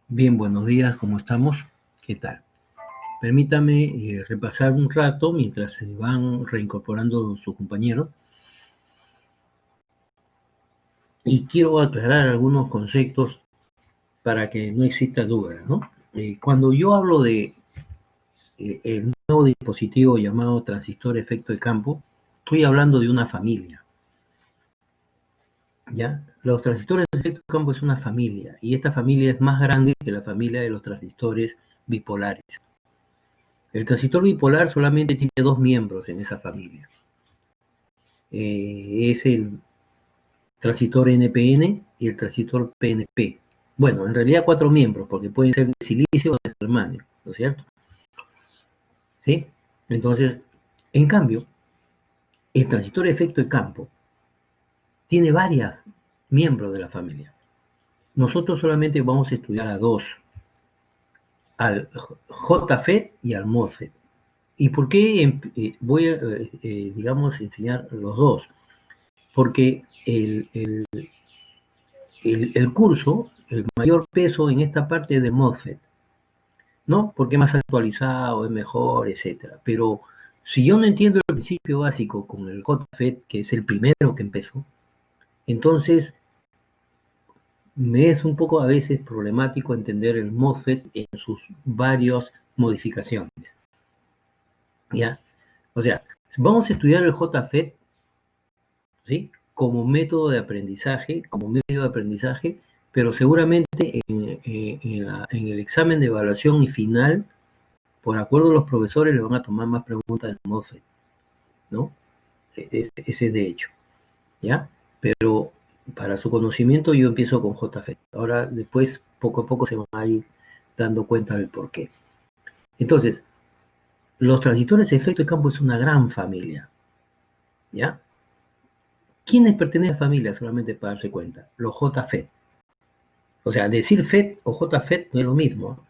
Bien, buenos días, ¿cómo estamos? ¿Qué tal? Permítame repasar un rato mientras se van reincorporando sus compañeros y quiero aclarar algunos conceptos para que no exista duda, ¿no? Cuando yo hablo de el nuevo dispositivo llamado transistor efecto de campo, estoy hablando de una familia, ¿ya? Los transistores de efecto de campo es una familia y esta familia es más grande que la familia de los transistores bipolares. El transistor bipolar solamente tiene dos miembros en esa familia. Es el transistor NPN y el transistor PNP. Bueno, en realidad cuatro miembros, porque pueden ser de silicio o de germanio, ¿no es cierto? ¿Sí? Entonces, en cambio, el transistor de efecto de campo tiene varios miembros de la familia. Nosotros solamente vamos a estudiar a dos, al JFET y al MOSFET. ¿Y por qué voy a, digamos, enseñar los dos? Porque el curso, el mayor peso en esta parte es del MOSFET, ¿no? Porque es más actualizado, es mejor, etcétera. Pero si yo no entiendo el principio básico con el JFET, que es el primero que empezó, entonces me es un poco a veces problemático entender el MOSFET en sus varias modificaciones, ¿ya? O sea, vamos a estudiar el JFET, ¿sí? Como método de aprendizaje, como medio de aprendizaje, pero seguramente en el examen de evaluación y final, por acuerdo los profesores, le van a tomar más preguntas del MOSFET, ¿no? Ese es de hecho, ¿ya? Pero para su conocimiento yo empiezo con JFET. Ahora después, poco a poco se van a ir dando cuenta del por qué. Entonces, los transistores de efecto de campo es una gran familia, ¿ya? ¿Quiénes pertenecen a la familia? Solamente para darse cuenta. Los JFET. O sea, decir FET o JFET no es lo mismo,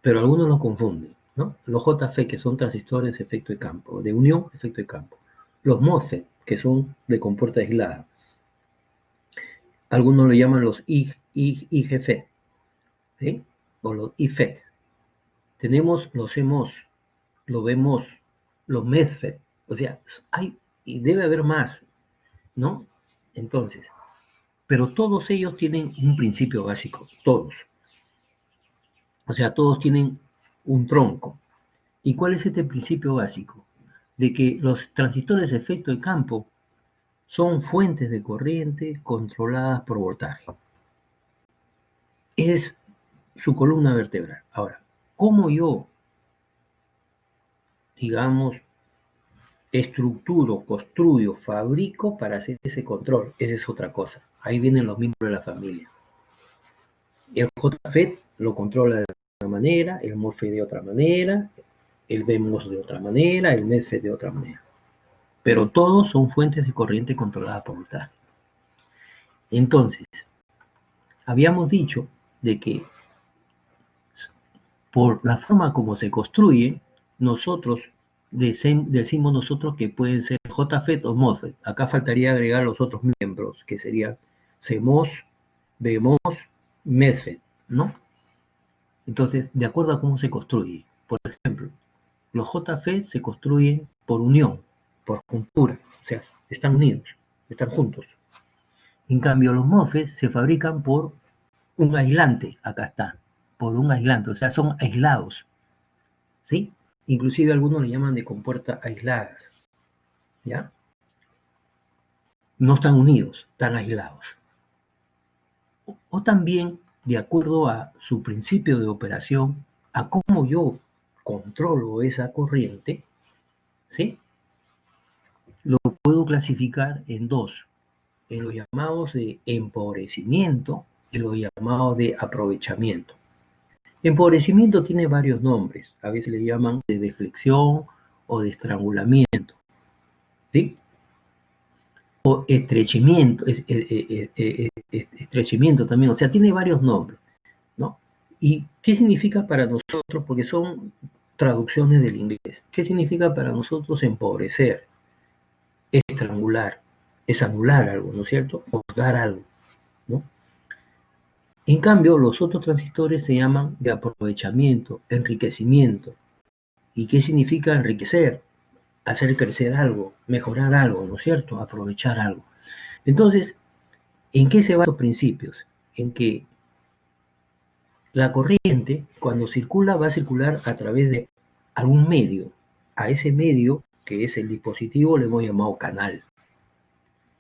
pero algunos lo confunden, ¿no? Los JFET, que son transistores de efecto de campo, de unión, efecto de campo. Los MOSFET, que son de compuerta aislada. Algunos lo llaman los IGFET, ¿sí? O los IFET. Tenemos los CMOS, lo vemos, los MESFET. O sea, hay, y debe haber más, ¿no? Entonces, pero todos ellos tienen un principio básico, todos. O sea, todos tienen un tronco. ¿Y cuál es este principio básico? De que los transistores de efecto de campo son fuentes de corriente controladas por voltaje. Es su columna vertebral. Ahora, ¿cómo yo, digamos, estructuro, construyo, fabrico para hacer ese control? Esa es otra cosa. Ahí vienen los miembros de la familia. El JFET lo controla de una manera, el MOSFET de otra manera, el BMOS de otra manera, el MESFET de otra manera. Pero todos son fuentes de corriente controlada por voltaje. Entonces, habíamos dicho de que por la forma como se construye, nosotros decimos nosotros que pueden ser JFET o MOSFET. Acá faltaría agregar los otros miembros, que serían CMOS, BMOS, MESFET, ¿no? Entonces, de acuerdo a cómo se construye. Por ejemplo, los JFET se construyen por unión, por juntura, o sea, están unidos, están juntos. En cambio, los MOSFET se fabrican por un aislante, acá está, por un aislante, o sea, son aislados, ¿sí? Inclusive algunos le llaman de compuertas aisladas, ¿ya? No están unidos, están aislados. O también, de acuerdo a su principio de operación, a cómo yo controlo esa corriente, ¿sí? Lo puedo clasificar en dos, en los llamados de empobrecimiento y los llamados de aprovechamiento. Empobrecimiento tiene varios nombres, a veces le llaman de deflexión o de estrangulamiento, ¿sí? O estrechamiento, estrechamiento también, o sea, tiene varios nombres, ¿no? ¿Y qué significa para nosotros? Porque son traducciones del inglés. ¿Qué significa para nosotros empobrecer, estrangular? Es anular algo, ¿no es cierto? O dar algo, ¿no? En cambio, los otros transistores se llaman de aprovechamiento, enriquecimiento. ¿Y qué significa enriquecer? Hacer crecer algo, mejorar algo, ¿no es cierto? Aprovechar algo. Entonces, ¿en qué se basan los principios? En que la corriente, cuando circula, va a circular a través de algún medio. A ese medio, que es el dispositivo, le hemos llamado canal.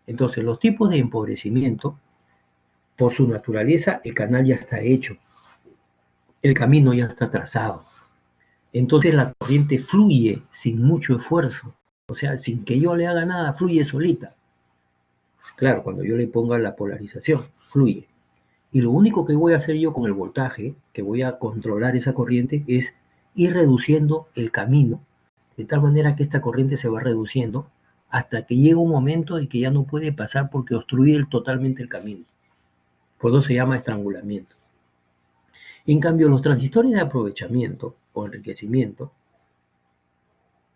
Entonces, los tipos de empobrecimiento, por su naturaleza, el canal ya está hecho. El camino ya está trazado. Entonces la corriente fluye sin mucho esfuerzo. O sea, sin que yo le haga nada, fluye solita. Claro, cuando yo le ponga la polarización, fluye. Y lo único que voy a hacer yo con el voltaje, que voy a controlar esa corriente, es ir reduciendo el camino, de tal manera que esta corriente se va reduciendo hasta que llega un momento en que ya no puede pasar porque obstruye totalmente el camino. Por eso se llama estrangulamiento. En cambio, los transistores de aprovechamiento o enriquecimiento,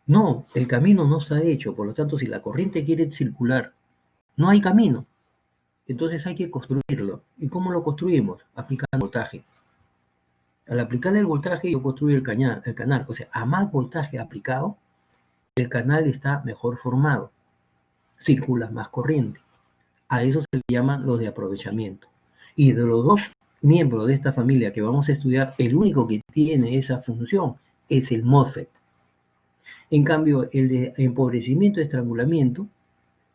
no, el camino no está hecho. Por lo tanto, si la corriente quiere circular, no hay camino. Entonces hay que construirlo. ¿Y cómo lo construimos? Aplicando voltaje. Al aplicar el voltaje yo construyo el canal. O sea, a más voltaje aplicado, el canal está mejor formado. Circula más corriente. A eso se le llaman los de aprovechamiento. Y de los dos miembros de esta familia que vamos a estudiar, el único que tiene esa función es el MOSFET. En cambio, el de empobrecimiento y estrangulamiento,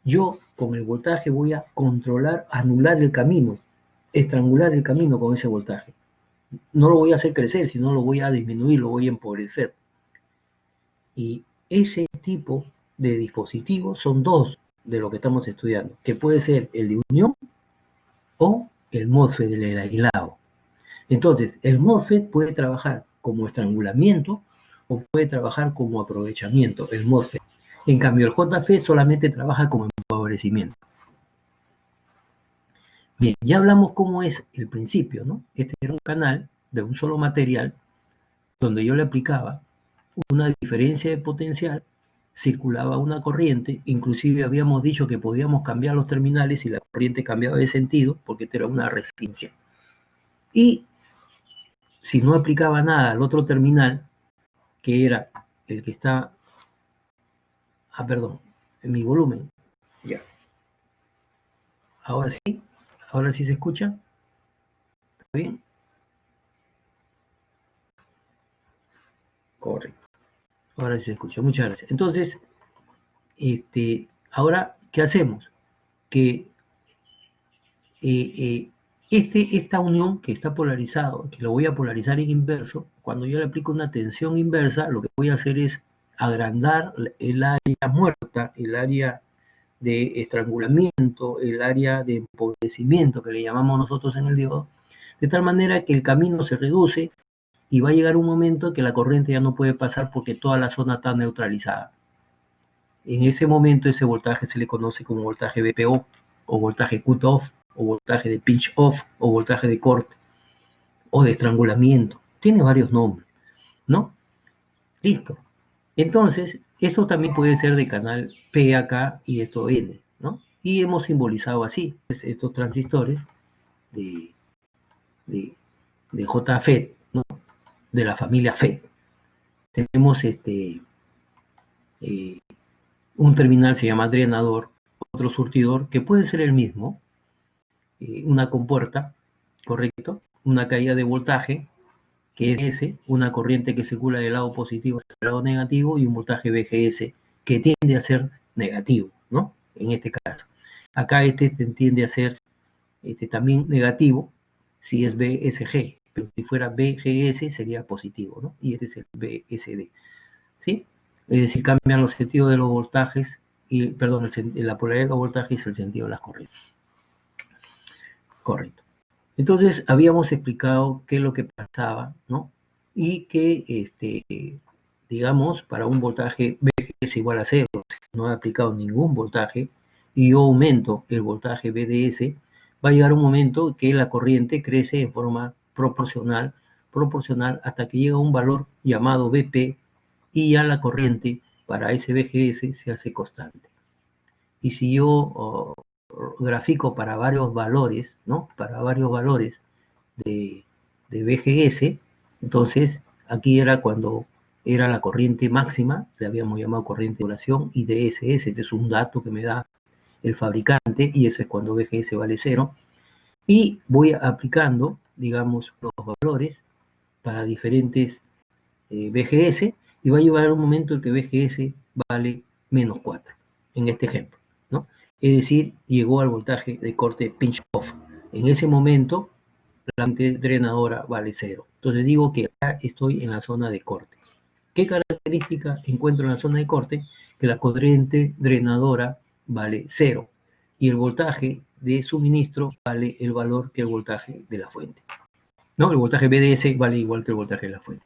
yo con el voltaje voy a controlar, anular el camino, estrangular el camino con ese voltaje. No lo voy a hacer crecer, sino lo voy a disminuir, lo voy a empobrecer. Y ese tipo de dispositivos son dos de lo que estamos estudiando, que puede ser el de unión o el MOSFET del aislado. Entonces, el MOSFET puede trabajar como estrangulamiento o puede trabajar como aprovechamiento, el MOSFET. En cambio, el JFET solamente trabaja como empobrecimiento. Bien, ya hablamos cómo es el principio, ¿no? Este era un canal de un solo material donde yo le aplicaba una diferencia de potencial, circulaba una corriente, inclusive habíamos dicho que podíamos cambiar los terminales y la corriente cambiaba de sentido porque esta era una resistencia. Y si no aplicaba nada al otro terminal, que era el que está, perdón, en mi volumen, ya. Ahora sí se escucha, ¿está bien? Correcto, ahora sí se escucha, muchas gracias. Entonces, ahora, ¿qué hacemos? Que esta unión que está polarizado, que lo voy a polarizar en inverso, cuando yo le aplico una tensión inversa, lo que voy a hacer es agrandar el área muerta, el área de estrangulamiento, el área de empobrecimiento que le llamamos nosotros en el diodo, de tal manera que el camino se reduce y va a llegar un momento que la corriente ya no puede pasar porque toda la zona está neutralizada. En ese momento ese voltaje se le conoce como voltaje VPO o voltaje cut-off o voltaje de pinch-off o voltaje de corte o de estrangulamiento. Tiene varios nombres, ¿no? Listo. Entonces, esto también puede ser de canal P acá y esto N, ¿no? Y hemos simbolizado así estos transistores de, de, de JFET, ¿no? De la familia FET. Tenemos un terminal se llama drenador, otro surtidor, que puede ser el mismo, una compuerta, ¿correcto? Una caída de voltaje, que es S, una corriente que circula del lado positivo hacia el lado negativo, y un voltaje VGS, que tiende a ser negativo, ¿no? En este caso. Acá tiende a ser también negativo, si es BSG, pero si fuera BGS sería positivo, ¿no? Y este es el BSD, ¿sí? Es decir, cambian los sentidos de los voltajes, y, perdón, la polaridad de los voltajes y el sentido de las corrientes. Correcto. Entonces, habíamos explicado qué es lo que pasaba, ¿no? Y que, digamos, para un voltaje BGS igual a 0, no he aplicado ningún voltaje, y yo aumento el voltaje BDS, va a llegar un momento que la corriente crece en forma proporcional hasta que llega a un valor llamado BP, y ya la corriente para ese BGS se hace constante. Y si yo grafico para varios valores, ¿no? Para varios valores, de VGS. Entonces, aquí era cuando era la corriente máxima, le habíamos llamado corriente de duración, y DSS, este es un dato que me da el fabricante, y eso es cuando VGS vale 0. Y voy aplicando, digamos, los valores para diferentes VGS, y va a llevar un momento en que VGS vale menos 4, en este ejemplo, ¿no? Es decir, llegó al voltaje de corte pinch off. En ese momento, la corriente drenadora vale 0. Entonces digo que acá estoy en la zona de corte. ¿Qué característica encuentro en la zona de corte? Que la corriente drenadora vale 0 y el voltaje de suministro vale el valor que el voltaje de la fuente. ¿No? El voltaje BDS vale igual que el voltaje de la fuente.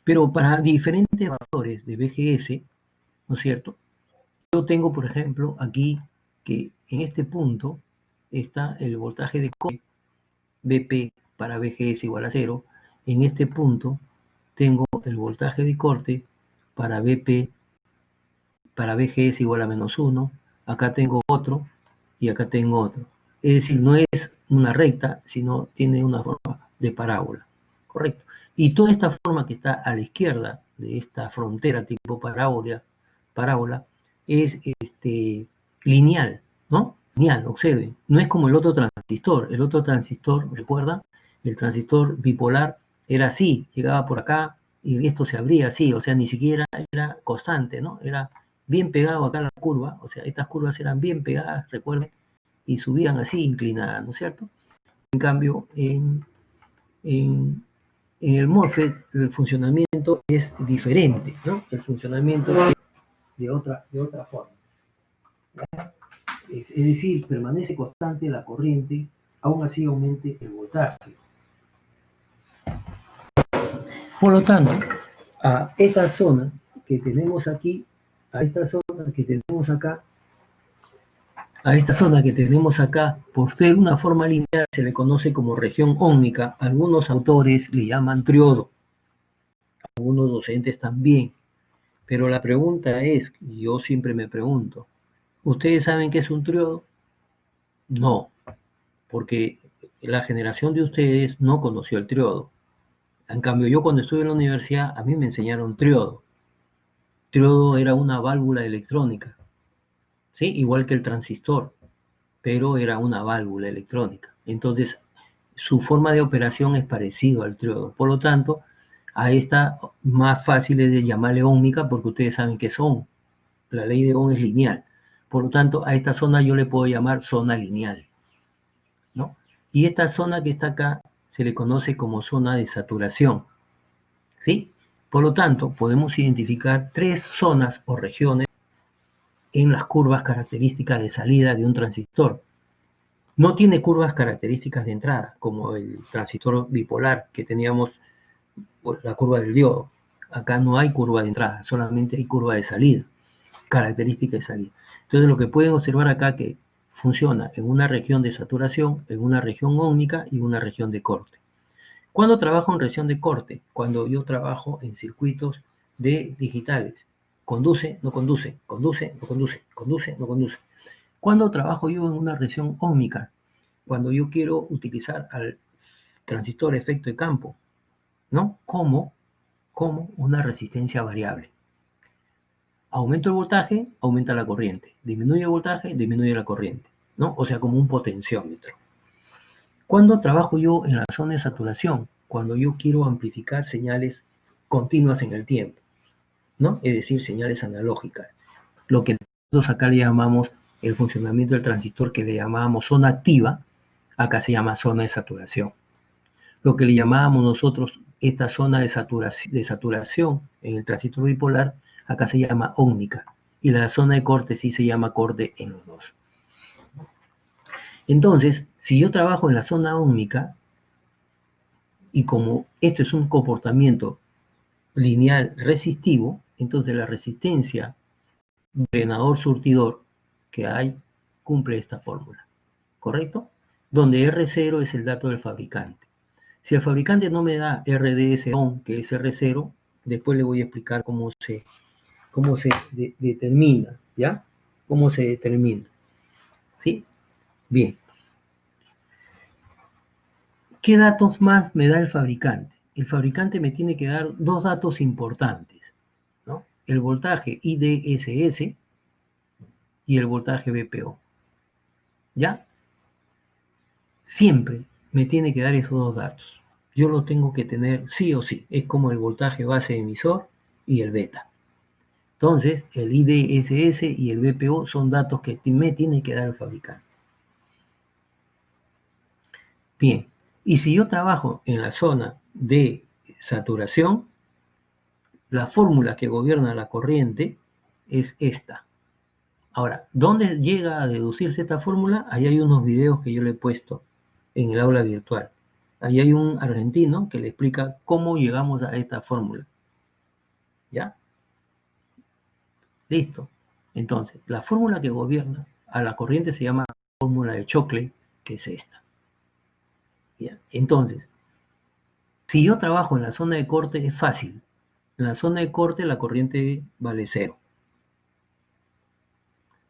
Pero para diferentes valores de BGS, ¿no es cierto? Yo tengo, por ejemplo, aquí que en este punto está el voltaje de corte BP para BGS igual a 0. En este punto tengo el voltaje de corte para BP para BGS igual a menos 1. Acá tengo otro y acá tengo otro. Es decir, no es una recta, sino tiene una forma de parábola. ¿Correcto? Y toda esta forma que está a la izquierda de esta frontera tipo parábola es lineal, ¿no? Lineal, observen. No es como el otro transistor. El otro transistor, ¿recuerda? El transistor bipolar era así, llegaba por acá y esto se abría así, o sea, ni siquiera era constante, ¿no? Era bien pegado acá a la curva, o sea, estas curvas eran bien pegadas, recuerden, y subían así inclinadas, ¿no es cierto? En cambio, en el MOSFET el funcionamiento es diferente, ¿no? El funcionamiento es de otra forma. Es decir, permanece constante la corriente, aún así aumente el voltaje. Por lo tanto, a esta zona que tenemos aquí, a esta zona que tenemos acá, por ser una forma lineal, se le conoce como región óhmica. Algunos autores le llaman triodo, algunos docentes también. Pero la pregunta es, yo siempre me pregunto, ¿ustedes saben qué es un triodo? No, porque la generación de ustedes no conoció el triodo. En cambio, yo cuando estuve en la universidad, a mí me enseñaron triodo. Triodo era una válvula electrónica, ¿sí? Igual que el transistor, pero era una válvula electrónica. Entonces, su forma de operación es parecido al triodo. Por lo tanto, a esta más fácil es de llamarle óhmica porque ustedes saben que es Ohm. La ley de Ohm es lineal. Por lo tanto, a esta zona yo le puedo llamar zona lineal, ¿no? Y esta zona que está acá se le conoce como zona de saturación, ¿sí? Por lo tanto, podemos identificar tres zonas o regiones en las curvas características de salida de un transistor. No tiene curvas características de entrada, como el transistor bipolar que teníamos, la curva del diodo. Acá no hay curva de entrada, solamente hay curva de salida, característica de salida. Entonces lo que pueden observar acá que funciona en una región de saturación, en una región óhmica y una región de corte. ¿Cuándo trabajo en región de corte? Cuando yo trabajo en circuitos de digitales. Conduce, no conduce, conduce, no conduce, conduce, no conduce. ¿Cuándo trabajo yo en una región óhmica? Cuando yo quiero utilizar al transistor efecto de campo, ¿no? Como una resistencia variable. Aumento el voltaje, aumenta la corriente. Disminuye el voltaje, disminuye la corriente, ¿no? O sea, como un potenciómetro. ¿Cuándo trabajo yo en la zona de saturación? Cuando yo quiero amplificar señales continuas en el tiempo, ¿no? Es decir, señales analógicas. Lo que nosotros acá le llamamos el funcionamiento del transistor, que le llamábamos zona activa, acá se llama zona de saturación. Lo que le llamábamos nosotros esta zona de saturación en el transistor bipolar, acá se llama óhmica. Y la zona de corte sí se llama corte en los dos. Entonces, si yo trabajo en la zona óhmica, y como esto es un comportamiento lineal resistivo, entonces la resistencia drenador-surtidor que hay cumple esta fórmula, ¿correcto? Donde R0 es el dato del fabricante. Si el fabricante no me da RDS-ON, que es R0, después le voy a explicar cómo se determina, ¿ya? ¿Cómo se determina? ¿Sí? Bien. ¿Qué datos más me da el fabricante? El fabricante me tiene que dar dos datos importantes, ¿no? El voltaje IDSS y el voltaje VPO. ¿Ya? Siempre me tiene que dar esos dos datos. Yo lo tengo que tener sí o sí. Es como el voltaje base emisor y el beta. Entonces, el IDSS y el VPO son datos que me tiene que dar el fabricante. Bien, y si yo trabajo en la zona de saturación, la fórmula que gobierna la corriente es esta. Ahora, ¿dónde llega a deducirse esta fórmula? Ahí hay unos videos que yo le he puesto en el aula virtual. Ahí hay un argentino que le explica cómo llegamos a esta fórmula. ¿Ya? Listo. Entonces, la fórmula que gobierna a la corriente se llama fórmula de Shockley, que es esta. ¿Ya? Entonces, si yo trabajo en la zona de corte, es fácil. En la zona de corte la corriente vale 0.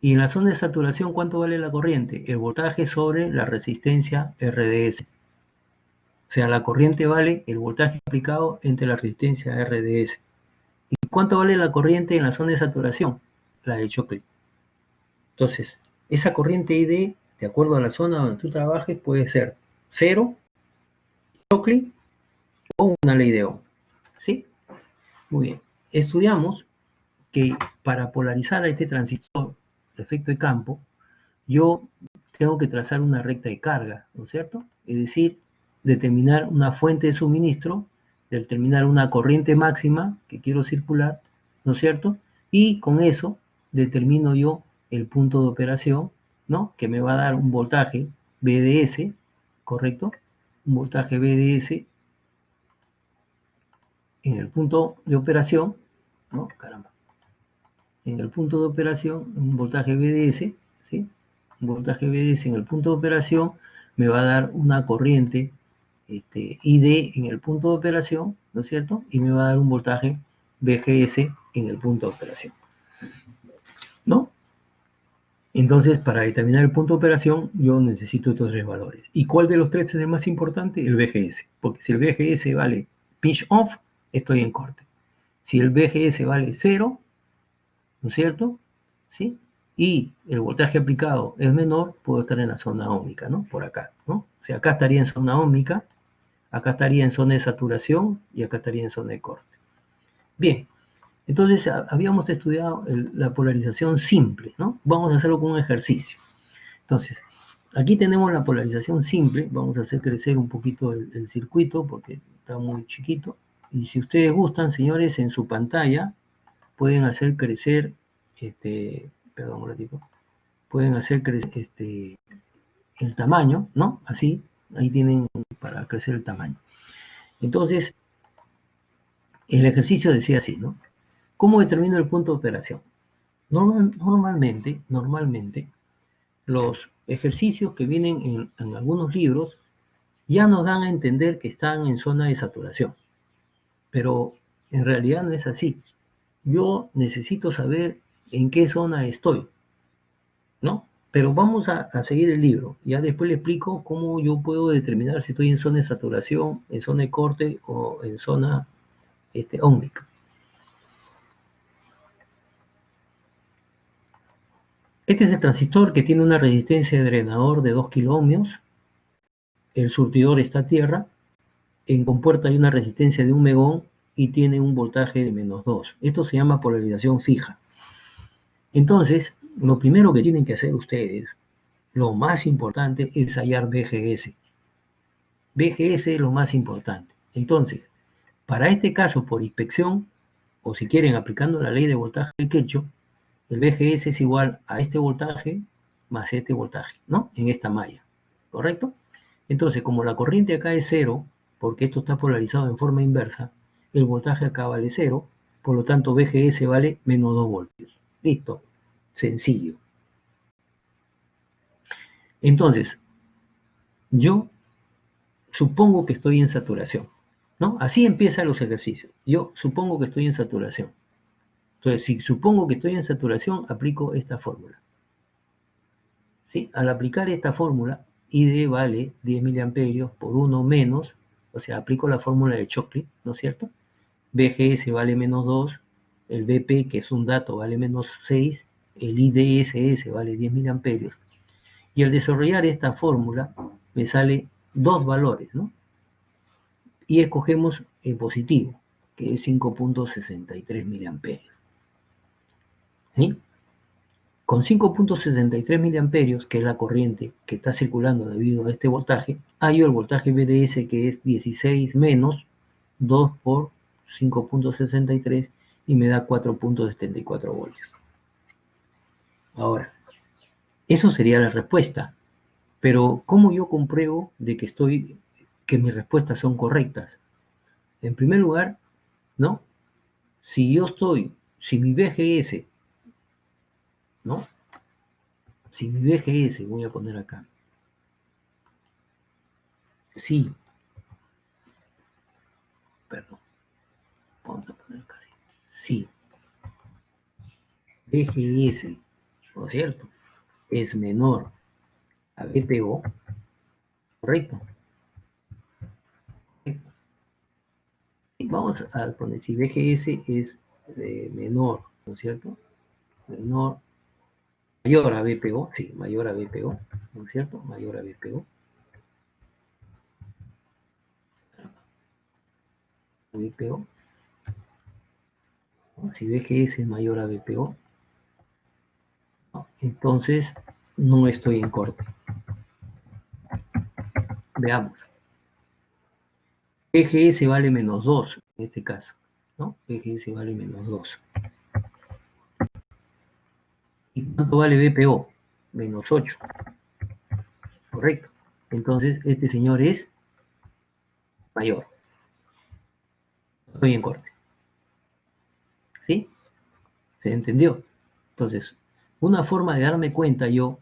Y en la zona de saturación, ¿cuánto vale la corriente? El voltaje sobre la resistencia RDS. O sea, la corriente vale el voltaje aplicado entre la resistencia RDS. ¿Y cuánto vale la corriente en la zona de saturación? La de Shockley. Entonces, esa corriente ID, de acuerdo a la zona donde tú trabajes, puede ser 0, Shockley o una ley de Ohm. ¿Sí? Muy bien. Estudiamos que para polarizar a este transistor, el efecto de campo, yo tengo que trazar una recta de carga, ¿no es cierto? Es decir, determinar una fuente de suministro, determinar una corriente máxima que quiero circular, ¿no es cierto? Y con eso determino yo el punto de operación, ¿no? Que me va a dar un voltaje VDS, ¿correcto? Un voltaje VDS en el punto de operación, ¿no? Caramba. En el punto de operación, un voltaje VDS, ¿sí? Un voltaje VDS en el punto de operación me va a dar una corriente ID en el punto de operación, ¿no es cierto? Y me va a dar un voltaje VGS en el punto de operación, ¿no? Entonces, para determinar el punto de operación, yo necesito estos tres valores. ¿Y cuál de los tres es el más importante? El VGS. Porque si el VGS vale pinch off, estoy en corte. Si el VGS vale 0, ¿no es cierto? ¿Sí? Y el voltaje aplicado es menor, puedo estar en la zona óhmica, ¿no? Por acá, ¿no? O sea, acá estaría en zona óhmica, acá estaría en zona de saturación y acá estaría en zona de corte. Bien, entonces habíamos estudiado la polarización simple, ¿no? Vamos a hacerlo con un ejercicio. Entonces, aquí tenemos la polarización simple, vamos a hacer crecer un poquito el circuito porque está muy chiquito. Y si ustedes gustan, señores, en su pantalla pueden hacer crecer, perdón un ratito, pueden hacer crecer el tamaño, ¿no? Así, ahí tienen para crecer el tamaño. Entonces, el ejercicio decía así, ¿no? ¿Cómo determino el punto de operación? Normalmente, los ejercicios que vienen en algunos libros ya nos dan a entender que están en zona de saturación, pero en realidad no es así. Yo necesito saber en qué zona estoy, ¿no? Pero vamos a seguir el libro. Ya después le explico cómo yo puedo determinar si estoy en zona de saturación, en zona de corte o en zona óhmica. Este es el transistor que tiene una resistencia de drenador de 2 kiloohmios. El surtidor está a tierra. En compuerta hay una resistencia de 1 megón y tiene un voltaje de -2. Esto se llama polarización fija. Entonces, lo primero que tienen que hacer ustedes, lo más importante, es hallar BGS. BGS es lo más importante. Entonces, para este caso, por inspección, o si quieren aplicando la ley de voltaje de Kirchhoff, el BGS es igual a este voltaje más este voltaje, ¿no? En esta malla, ¿correcto? Entonces, como la corriente acá es 0, porque esto está polarizado en forma inversa, el voltaje acá vale 0, por lo tanto BGS vale -2 voltios. Listo, sencillo. Entonces, yo supongo que estoy en saturación, ¿no? Así empiezan los ejercicios. Yo supongo que estoy en saturación. Entonces, si supongo que estoy en saturación, aplico esta fórmula. ¿Sí? Al aplicar esta fórmula ID vale 10 miliamperios por 1 menos, o sea, aplico la fórmula de Chockley, ¿no es cierto? BGS vale menos 2, el BP, que es un dato, vale menos 6, el IDSS vale 10 miliamperios. Y al desarrollar esta fórmula, me sale dos valores, ¿no? Y escogemos el positivo, que es 5.63 miliamperios. ¿Sí? Con 5.63 miliamperios, que es la corriente que está circulando debido a este voltaje, hallo el voltaje BDS, que es 16 menos 2 por 5.63 y me da 4.74 voltios. Ahora, eso sería la respuesta. Pero ¿cómo yo compruebo de que mis respuestas son correctas? En primer lugar, ¿no? Si mi VGS, ¿no? Si mi VGS, voy a poner acá, sí, perdón, vamos a poner acá, sí, VGS, ¿no es cierto?, es menor a VPO, correcto. Y vamos a poner si VGS es menor, ¿no es cierto? Mayor a VPO, sí, mayor a VPO, ¿no es cierto? Mayor a VPO. VPO. Si VGS es mayor a VPO, ¿no? Entonces no estoy en corte. Veamos. VGS vale menos 2 en este caso, ¿no? VGS vale menos 2. ¿Y cuánto vale VPO? Menos 8. Correcto. Entonces este señor es mayor. Estoy en corte. ¿Sí? ¿Se entendió? Entonces, una forma de darme cuenta yo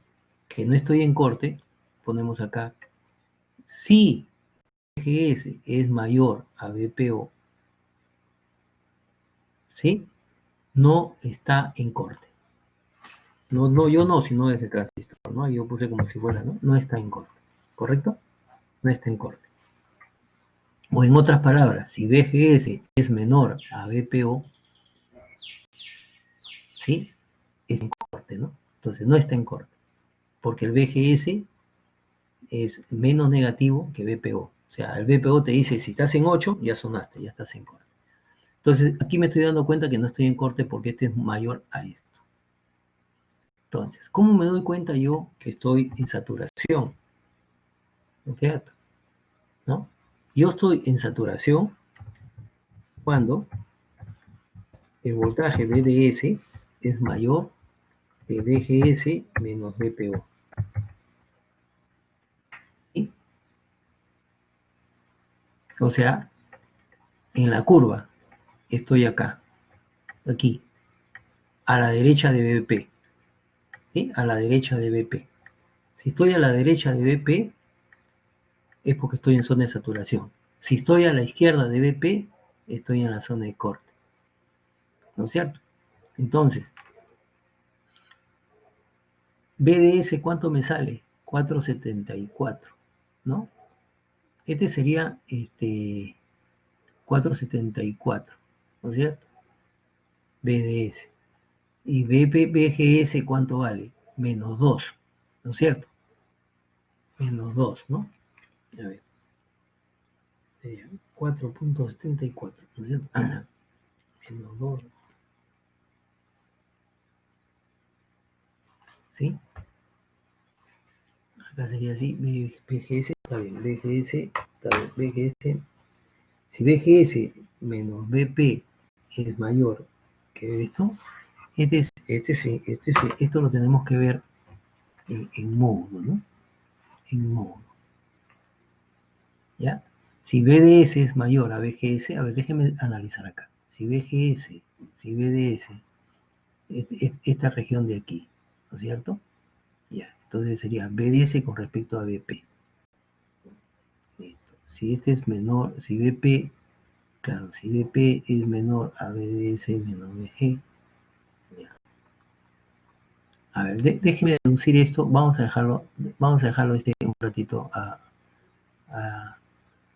que no estoy en corte, ponemos acá, si VGS es mayor a VPO, ¿sí? No está en corte. No, yo no, sino desde el transistor, ¿no? Yo puse como si fuera, ¿no? No está en corte. ¿Correcto? No está en corte. O en otras palabras, si VGS es menor a VPO, ¿sí? Es en corte, ¿no? Entonces no está en corte. Porque el VGS es menos negativo que VPO. O sea, el VPO te dice, si estás en 8, ya sonaste, ya estás en corte. Entonces, aquí me estoy dando cuenta que no estoy en corte porque este es mayor a esto. Entonces, ¿cómo me doy cuenta yo que estoy en saturación? ¿No es cierto? ¿No? Yo estoy en saturación cuando el voltaje VDS es mayor que VGS menos VPO. ¿Sí? O sea, en la curva estoy acá, aquí, a la derecha de BP. ¿Sí? A la derecha de BP. Si estoy a la derecha de BP, es porque estoy en zona de saturación. Si estoy a la izquierda de BP, estoy en la zona de corte. ¿No es cierto? Entonces, BDS, ¿cuánto me sale? 474, ¿no? Este sería 474, ¿no es cierto? BDS. Y BGS, ¿cuánto vale? Menos 2, ¿no es cierto? Menos 2, ¿no? A ver. Sería 4.74, ¿no es cierto? Menos 2. ¿Sí? Acá sería así, BGS, está bien, BGS, está bien, BGS. Si BGS menos BP es mayor que esto, esto lo tenemos que ver en módulo, ¿no? En módulo. ¿Ya? Si BDS es mayor a BGS, a ver, déjenme analizar acá. Si BGS, si BDS, esta región de aquí, ¿no es cierto? Ya, entonces sería BDS con respecto a BP. Listo. Si este es menor, si BP, claro, si BP es menor a BDS menos BG, ya. A ver, déjeme deducir esto, vamos a dejarlo ratito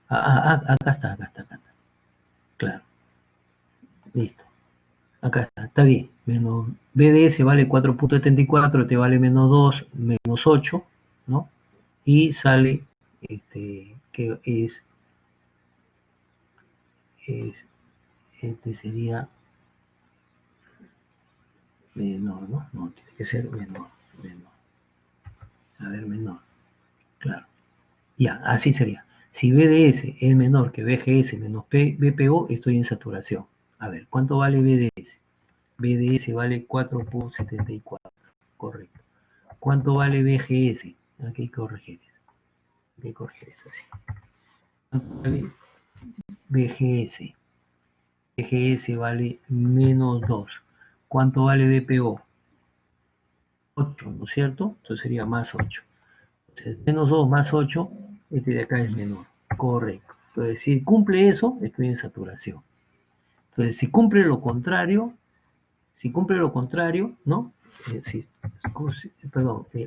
acá está. Claro, listo. Acá está bien. Menos BDS vale 4.74, te vale menos 2, menos 8, ¿no? Y sale que este sería menor, ¿no? No, tiene que ser menor. A ver, menor. Claro. Ya, así sería. Si BDS es menor que BGS menos BPO, estoy en saturación. A ver, ¿cuánto vale BDS? BDS vale 4.74. Correcto. ¿Cuánto vale BGS? Aquí hay que corregir eso. Hay que corregir eso así. ¿Cuánto vale BGS? BGS vale menos 2. ¿Cuánto vale BPO? 8, ¿no es cierto? Entonces sería más 8. Entonces, menos 2 más 8, este de acá es menor. Correcto. Entonces, si cumple eso, estoy en saturación. Entonces, si cumple lo contrario, ¿no?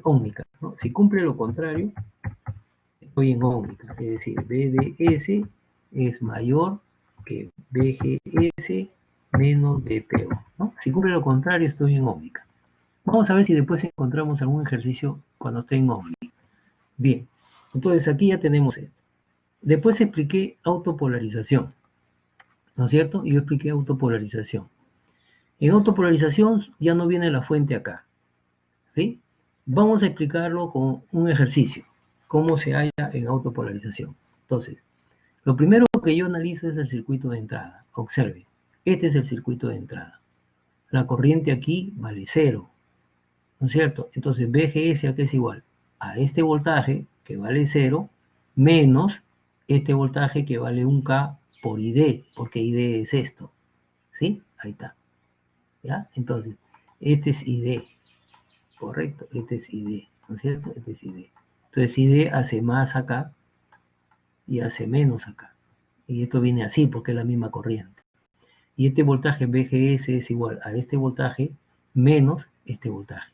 Ómnica, ¿no? Si cumple lo contrario, estoy en ómnica. Es decir, BDS es mayor que BGS menos BPO, ¿no? Si cumple lo contrario, estoy en ómnica. Vamos a ver si después encontramos algún ejercicio cuando esté en ómnica. Bien, entonces aquí ya tenemos esto. Después expliqué autopolarización, ¿no es cierto? Y yo expliqué autopolarización. En autopolarización ya no viene la fuente acá, ¿sí? Vamos a explicarlo con un ejercicio, cómo se halla en autopolarización. Entonces, lo primero que yo analizo es el circuito de entrada. Observe, este es el circuito de entrada. La corriente aquí vale 0, ¿no es cierto? Entonces, BGS acá es igual a este voltaje, que vale 0, menos este voltaje que vale 1K por ID, porque ID es esto, ¿sí? Ahí está, ¿ya? Entonces, este es ID, correcto, este es ID, ¿no es cierto? Este es ID. Entonces, ID hace más acá y hace menos acá. Y esto viene así porque es la misma corriente. Y este voltaje BGS es igual a este voltaje menos este voltaje.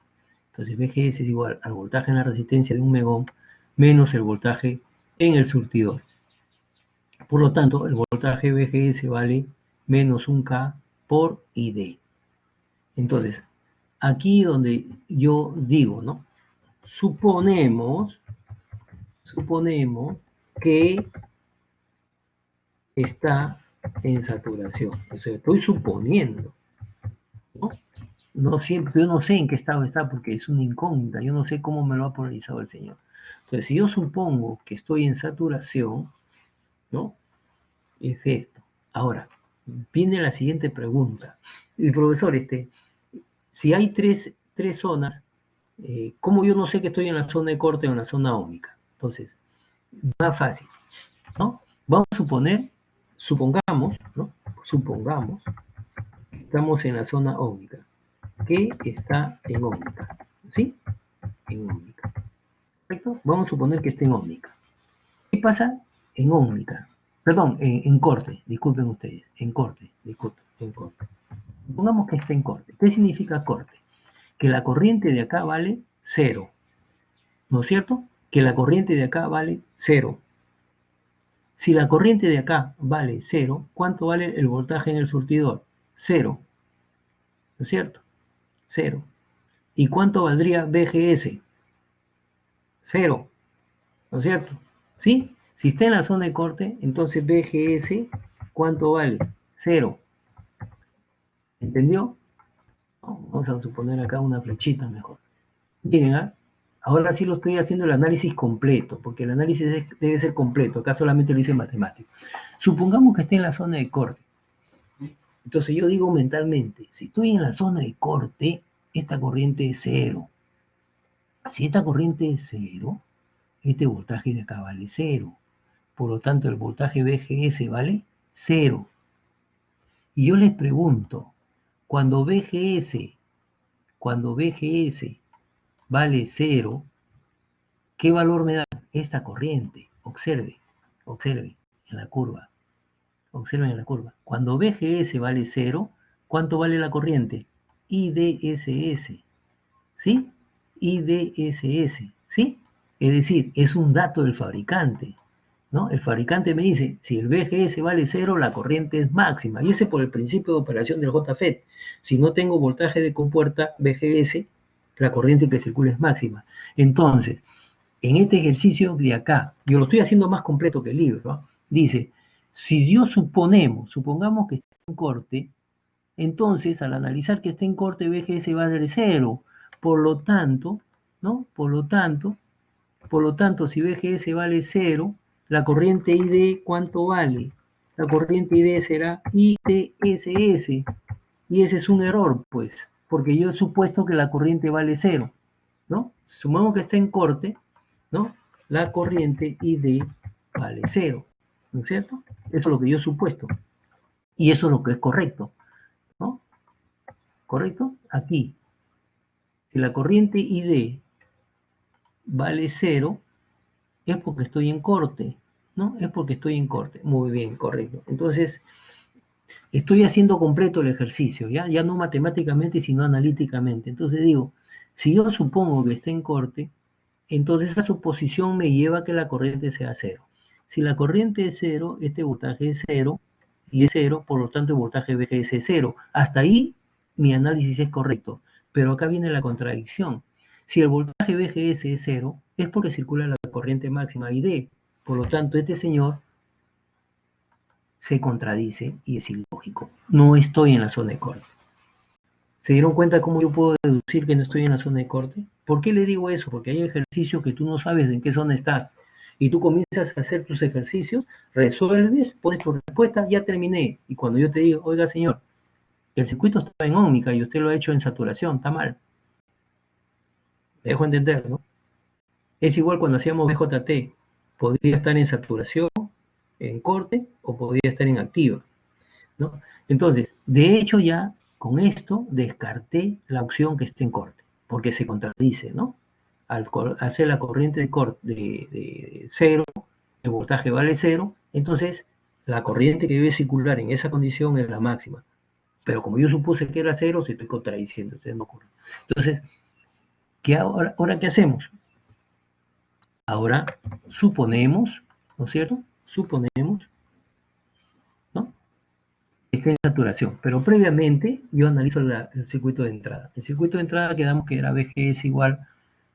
Entonces BGS es igual al voltaje en la resistencia de 1 megón menos el voltaje en el surtidor. Por lo tanto, el voltaje BGS vale menos 1K por ID. Entonces, aquí donde yo digo, ¿no? Suponemos que está en saturación. O sea, estoy suponiendo, ¿no? No siempre, yo no sé en qué estado está porque es una incógnita, yo no sé cómo me lo ha polarizado el Señor. Entonces, si yo supongo que estoy en saturación, ¿no? Es esto. Ahora, viene la siguiente pregunta. El profesor, si hay tres zonas, ¿cómo yo no sé que estoy en la zona de corte o en la zona ómica? Entonces, más fácil, ¿no? Vamos a supongamos, ¿no? Supongamos que estamos en la zona ómica, que está en ómica, ¿sí? En ómica. ¿Correcto? Vamos a suponer que esté en ómica. ¿Qué pasa en ómica? Perdón, en corte, disculpen ustedes, en corte. Supongamos que esté en corte. ¿Qué significa corte? Que la corriente de acá vale 0, ¿no es cierto? Que la corriente de acá vale 0. Si la corriente de acá vale 0, ¿cuánto vale el voltaje en el surtidor? 0, ¿no es cierto? 0. ¿Y cuánto valdría BGS? 0, ¿no es cierto? ¿Sí? Si está en la zona de corte, entonces BGS, ¿cuánto vale? 0. ¿Entendió? Vamos a suponer acá una flechita mejor. Miren, ¿ah? Ahora sí lo estoy haciendo el análisis completo, porque el análisis debe ser completo, acá solamente lo hice en matemáticas. Supongamos que esté en la zona de corte. Entonces yo digo mentalmente, si estoy en la zona de corte, esta corriente es 0. Si esta corriente es 0, este voltaje de acá vale 0. Por lo tanto, el voltaje BGS vale 0. Y yo les pregunto, cuando BGS vale 0, ¿qué valor me da esta corriente? Observe en la curva. Observen en la curva. Cuando BGS vale 0, ¿cuánto vale la corriente? IDSS. ¿Sí? IDSS. ¿Sí? Es decir, es un dato del fabricante, ¿no? El fabricante me dice, si el VGS vale 0, la corriente es máxima. Y ese es por el principio de operación del JFET. Si no tengo voltaje de compuerta VGS, la corriente que circula es máxima. Entonces, en este ejercicio de acá, yo lo estoy haciendo más completo que el libro, ¿no? Dice, si yo supongamos que está en corte, entonces al analizar que está en corte, VGS va a ser 0. Por lo tanto, ¿no? Por lo tanto, si VGS vale 0, la corriente ID, ¿cuánto vale? La corriente ID será ITSS. Y ese es un error, pues, porque yo he supuesto que la corriente vale 0, ¿no? Sumamos que está en corte, ¿no? La corriente ID vale 0, ¿no es cierto? Eso es lo que yo he supuesto. Y eso es lo que es correcto, ¿no? ¿Correcto? Aquí, si la corriente ID vale 0, es porque estoy en corte, ¿no? Es porque estoy en corte. Muy bien, correcto. Entonces, estoy haciendo completo el ejercicio, ¿ya? Ya no matemáticamente, sino analíticamente. Entonces digo, si yo supongo que está en corte, entonces esa suposición me lleva a que la corriente sea 0. Si la corriente es 0, este voltaje es 0, y es 0, por lo tanto el voltaje VGS es 0. Hasta ahí mi análisis es correcto, pero acá viene la contradicción. Si el voltaje VGS es 0, es porque circula la corriente máxima ID. Por lo tanto, este señor se contradice y es ilógico. No estoy en la zona de corte. ¿Se dieron cuenta cómo yo puedo deducir que no estoy en la zona de corte? ¿Por qué le digo eso? Porque hay ejercicios que tú no sabes en qué zona estás. Y tú comienzas a hacer tus ejercicios, resuelves, pones tu respuesta, ya terminé. Y cuando yo te digo, oiga señor, el circuito está en ómnica y usted lo ha hecho en saturación, está mal. Me dejo entender, ¿no? Es igual cuando hacíamos BJT. Podría estar en saturación, en corte, o podría estar en activa, ¿no? Entonces, de hecho ya con esto descarté la opción que esté en corte, porque se contradice, ¿no? Al hacer la corriente de 0, el voltaje vale 0, entonces la corriente que debe circular en esa condición es la máxima. Pero como yo supuse que era 0, se estoy contradiciendo, entonces no ocurre. Entonces, ¿ahora qué hacemos? Ahora suponemos, ¿no es cierto? Suponemos, ¿no? Está en saturación, pero previamente yo analizo el circuito de entrada. El circuito de entrada quedamos que era VGS igual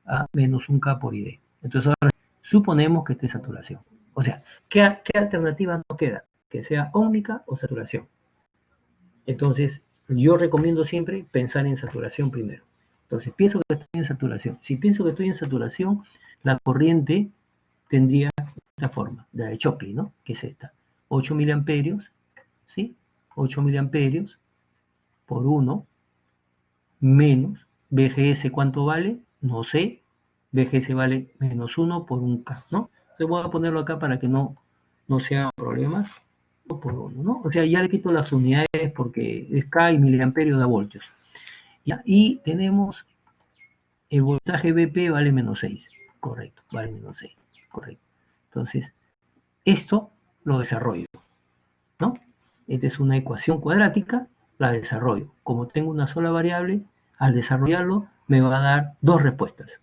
a menos 1K por ID. Entonces ahora suponemos que esté en saturación. O sea, ¿qué alternativa nos queda? Que sea ómnica o saturación. Entonces, yo recomiendo siempre pensar en saturación primero. Entonces, pienso que estoy en saturación. Si pienso que estoy en saturación, la corriente tendría esta forma, de la de Shockley, ¿no? Que es esta. 8 miliamperios, ¿sí? 8 miliamperios por 1 menos VGS, ¿cuánto vale? No sé. VGS vale menos 1 por 1K, ¿no? Entonces voy a ponerlo acá para que no sean problemas. 1 por 1, ¿no? O sea, ya le quito las unidades porque es K y miliamperios da voltios. ¿Ya? Y tenemos el voltaje BP vale menos 6. Correcto, vale menos 6. Correcto. Entonces, esto lo desarrollo, ¿no? Esta es una ecuación cuadrática, la desarrollo. Como tengo una sola variable, al desarrollarlo me va a dar dos respuestas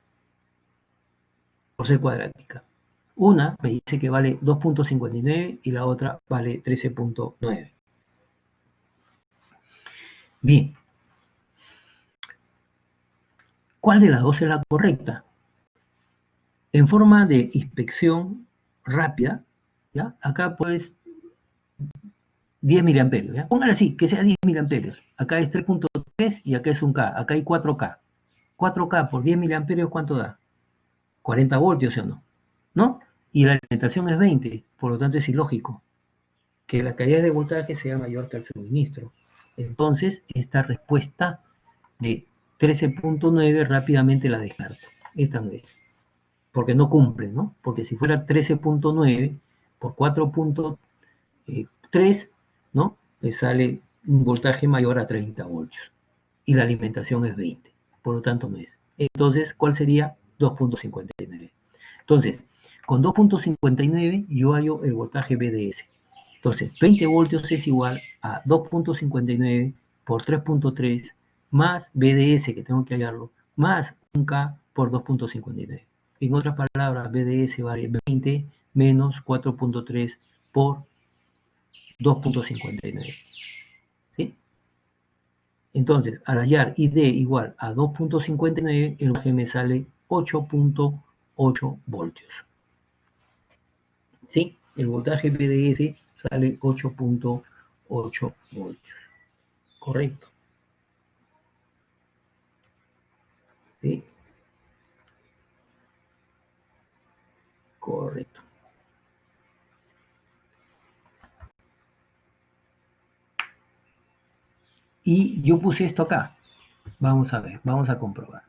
por ser cuadrática. Una me dice que vale 2.59 y la otra vale 13.9. Bien. ¿Cuál de las dos es la correcta? En forma de inspección rápida, ¿ya? Acá pues 10 miliamperios, ¿ya? Póngale así, que sea 10 miliamperios. Acá es 3.3 y acá es 1K. Acá hay 4K. 4K por 10 miliamperios, ¿cuánto da? 40 voltios, ¿o no? ¿No? Y la alimentación es 20, por lo tanto es ilógico que la caída de voltaje sea mayor que el suministro. Entonces, esta respuesta de 13.9 rápidamente la descarto. Esta no es, porque no cumple, ¿no? Porque si fuera 13.9 por 4.3, ¿no? Me sale un voltaje mayor a 30 voltios. Y la alimentación es 20, por lo tanto no es. Entonces, ¿cuál sería? 2.59. Entonces, con 2.59 yo hallo el voltaje BDS. Entonces, 20 voltios es igual a 2.59 por 3.3 más BDS, que tengo que hallarlo, más 1K por 2.59. En otras palabras, BDS vale 20 menos 4.3 por 2.59. ¿Sí? Entonces, al hallar ID igual a 2.59, el voltaje me sale 8.8 voltios. ¿Sí? El voltaje BDS sale 8.8 voltios. Correcto. ¿Sí? Correcto. Y yo puse esto acá. Vamos a ver, vamos a comprobar.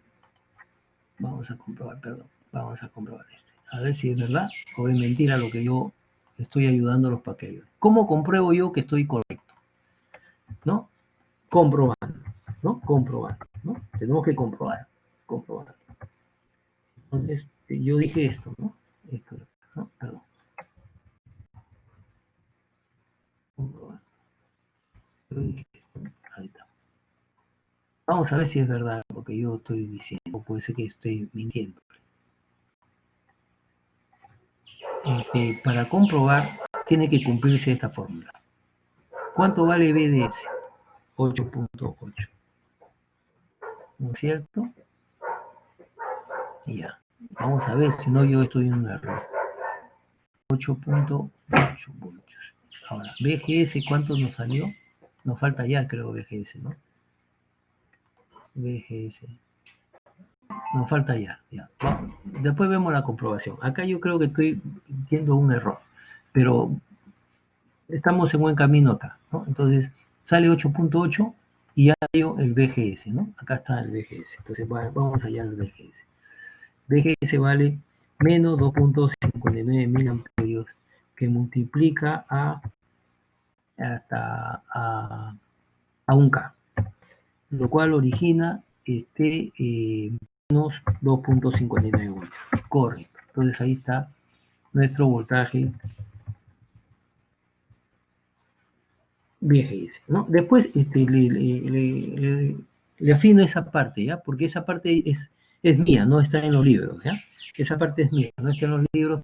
Vamos a comprobar, perdón. Vamos a comprobar este. A ver si es verdad o es mentira lo que yo estoy ayudando a los paquetes. ¿Cómo compruebo yo que estoy correcto? ¿No? Comprobando, ¿no? Comprobando, ¿no? Tenemos que comprobar, comprobar. Entonces, yo dije esto, ¿no? Esto, ¿no? Perdón. Comprobar. Yo dije esto, ¿no? Ahí está. Vamos a ver si es verdad lo que yo estoy diciendo. Puede ser que estoy mintiendo. Para comprobar, tiene que cumplirse esta fórmula. ¿Cuánto vale BDS? 8.8. ¿No es cierto? Y ya. Vamos a ver si no yo estoy en un error. 8.8 voltios. Ahora, BGS, ¿cuánto nos salió? Nos falta ya, creo, BGS, ¿no? BGS. Nos falta ya. Bueno, después vemos la comprobación. Acá yo creo que estoy viendo un error, pero estamos en buen camino acá, ¿no? Entonces, sale 8.8 y ya dio el BGS, ¿no? Acá está el BGS. Entonces, vamos allá al BGS. BGS vale menos 2.59 mil amperios que multiplica hasta a un K, lo cual origina menos 2.59 voltios. Correcto. Entonces ahí está nuestro voltaje VGS, ¿no? Después le afino esa parte, ¿ya? Porque esa parte es mía, no está en los libros, ¿ya? Esa parte es mía, no está en los libros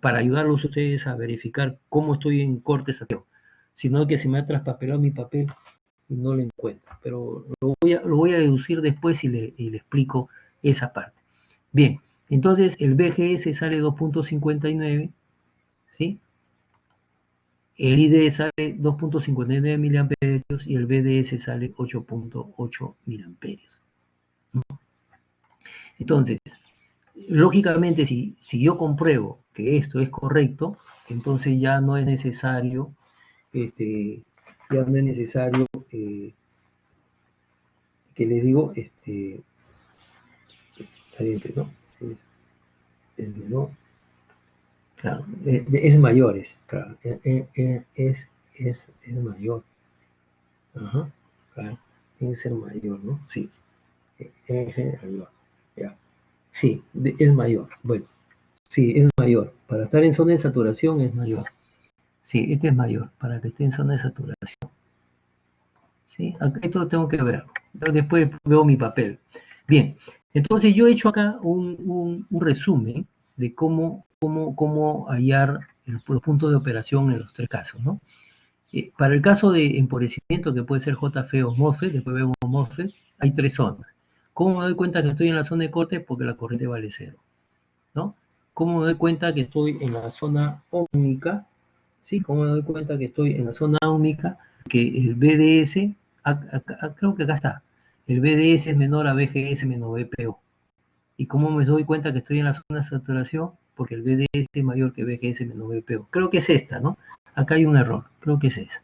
para ayudarlos a ustedes a verificar cómo estoy en corte sateo, sino que se me ha traspapelado mi papel y no lo encuentro, pero lo voy a deducir después y le explico esa parte. Bien, entonces el BGS sale 2.59, ¿sí? El ID sale 2.59 miliamperios y el BDS sale 8.8 miliamperios. Entonces, lógicamente, si yo compruebo que esto es correcto, entonces ya no es necesario, que les digo, ¿no? ¿no? Claro, es mayores, claro, es mayor. Ajá, claro, tiene que ser mayor, ¿no? Sí, es mayor, ya. Sí, es mayor, bueno, sí, es mayor. Para estar en zona de saturación es mayor. Sí, este es mayor, para que esté en zona de saturación. ¿Sí? Esto tengo que verlo. Después veo mi papel. Bien, entonces yo he hecho acá un resumen de cómo hallar los puntos de operación en los tres casos, ¿no? Para el caso de emporecimiento, que puede ser JF o MOSFET, después vemos MOSFET, hay tres zonas. ¿Cómo me doy cuenta que estoy en la zona de corte? Porque la corriente vale cero, ¿no? ¿Cómo me doy cuenta que estoy en la zona óhmica? ¿Sí? ¿Cómo me doy cuenta que estoy en la zona óhmica? Que el BDS, creo que acá está, el BDS es menor a BGS menos BPO. ¿Y cómo me doy cuenta que estoy en la zona de saturación? Porque el BDS es mayor que BGS menos BPO. Creo que es esta, ¿no? Acá hay un error, creo que es esa.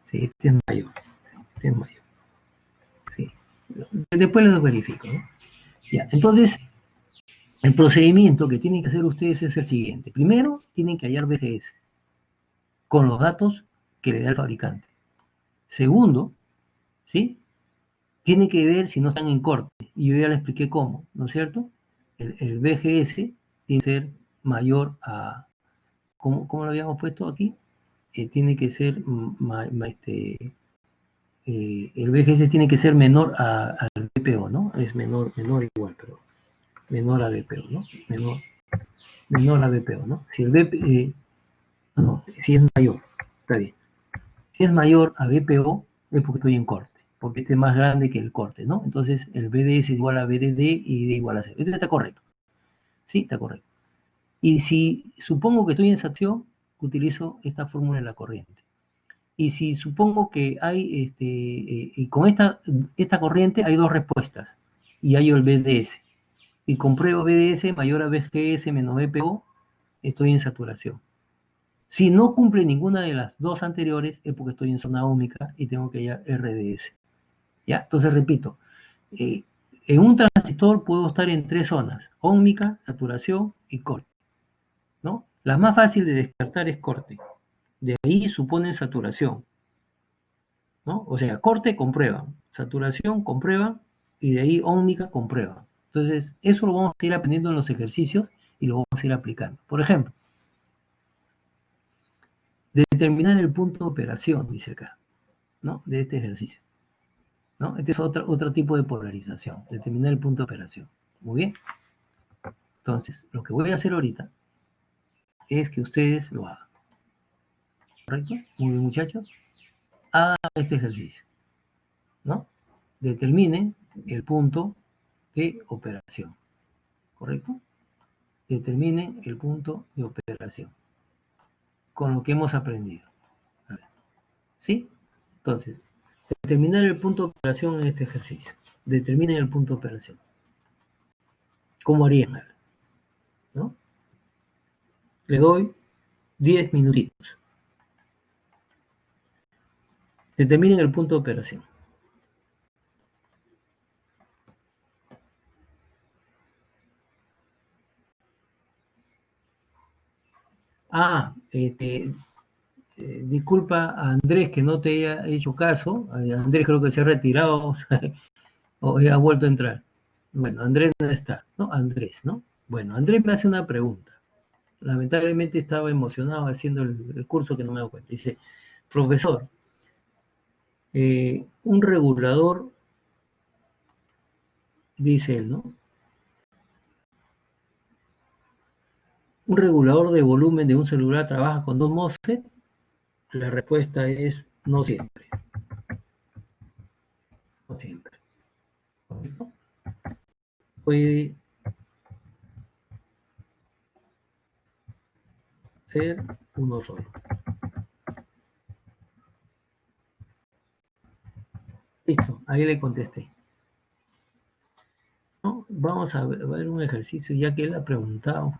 Sí, este es mayor. Sí, este es mayor. Sí. Después lo verifico, ¿no? Ya, entonces, el procedimiento que tienen que hacer ustedes es el siguiente. Primero, tienen que hallar BGS con los datos que le da el fabricante. Segundo, ¿sí? Tiene que ver si no están en corte. Y yo ya le expliqué cómo, ¿no es cierto? El BGS tiene que ser mayor a... ¿Cómo lo habíamos puesto aquí? Tiene que ser... el BGS tiene que ser menor al BPO, ¿no? Es menor igual, pero menor a BPO, ¿no? Menor a BPO, ¿no? Si el BP, no, si es mayor, está bien. Si es mayor a BPO, es porque estoy en corte, porque este es más grande que el corte, ¿no? Entonces el BDS es igual a BDD y D igual a 0. Este está correcto. Sí, está correcto. Y si supongo que estoy en excepción, utilizo esta fórmula de la corriente. Y si supongo que hay, y con esta corriente hay dos respuestas, y hay el BDS, y compruebo BDS mayor a BGS menos BPO, estoy en saturación. Si no cumple ninguna de las dos anteriores, es porque estoy en zona óhmica y tengo que hallar RDS. ¿Ya? Entonces repito, eh, en un transistor puedo estar en tres zonas: óhmica, saturación y corte, ¿no? La más fácil de descartar es corte. De ahí suponen saturación, ¿no? O sea, corte comprueban, saturación comprueban y de ahí óhmica comprueban. Entonces, eso lo vamos a ir aprendiendo en los ejercicios y lo vamos a ir aplicando. Por ejemplo, determinar el punto de operación, dice acá, ¿no? De este ejercicio, ¿no? Este es otro tipo de polarización, determinar el punto de operación. Muy bien. Entonces, lo que voy a hacer ahorita es que ustedes lo hagan. ¿Correcto? Muy bien, muchachos. Hagan este ejercicio, ¿no? Determinen el punto de operación. ¿Correcto? Determinen el punto de operación con lo que hemos aprendido. A ver, ¿sí? Entonces, determinar el punto de operación en este ejercicio. Determinen el punto de operación. ¿Cómo harían? ¿No? Le doy 10 minutitos. Determinen el punto de operación. Ah, disculpa a Andrés que no te haya hecho caso. Andrés creo que se ha retirado o ha vuelto a entrar. Bueno, Andrés no está, ¿no? Andrés, ¿no? Bueno, Andrés me hace una pregunta. Lamentablemente estaba emocionado haciendo el curso que no me da cuenta. Dice, profesor, un regulador, dice él, ¿no? Un regulador de volumen de un celular trabaja con dos MOSFET. La respuesta es no siempre. No siempre. ¿Correcto? Puede ser uno solo. Listo, ahí le contesté. ¿No? Vamos a ver un ejercicio ya que él ha preguntado.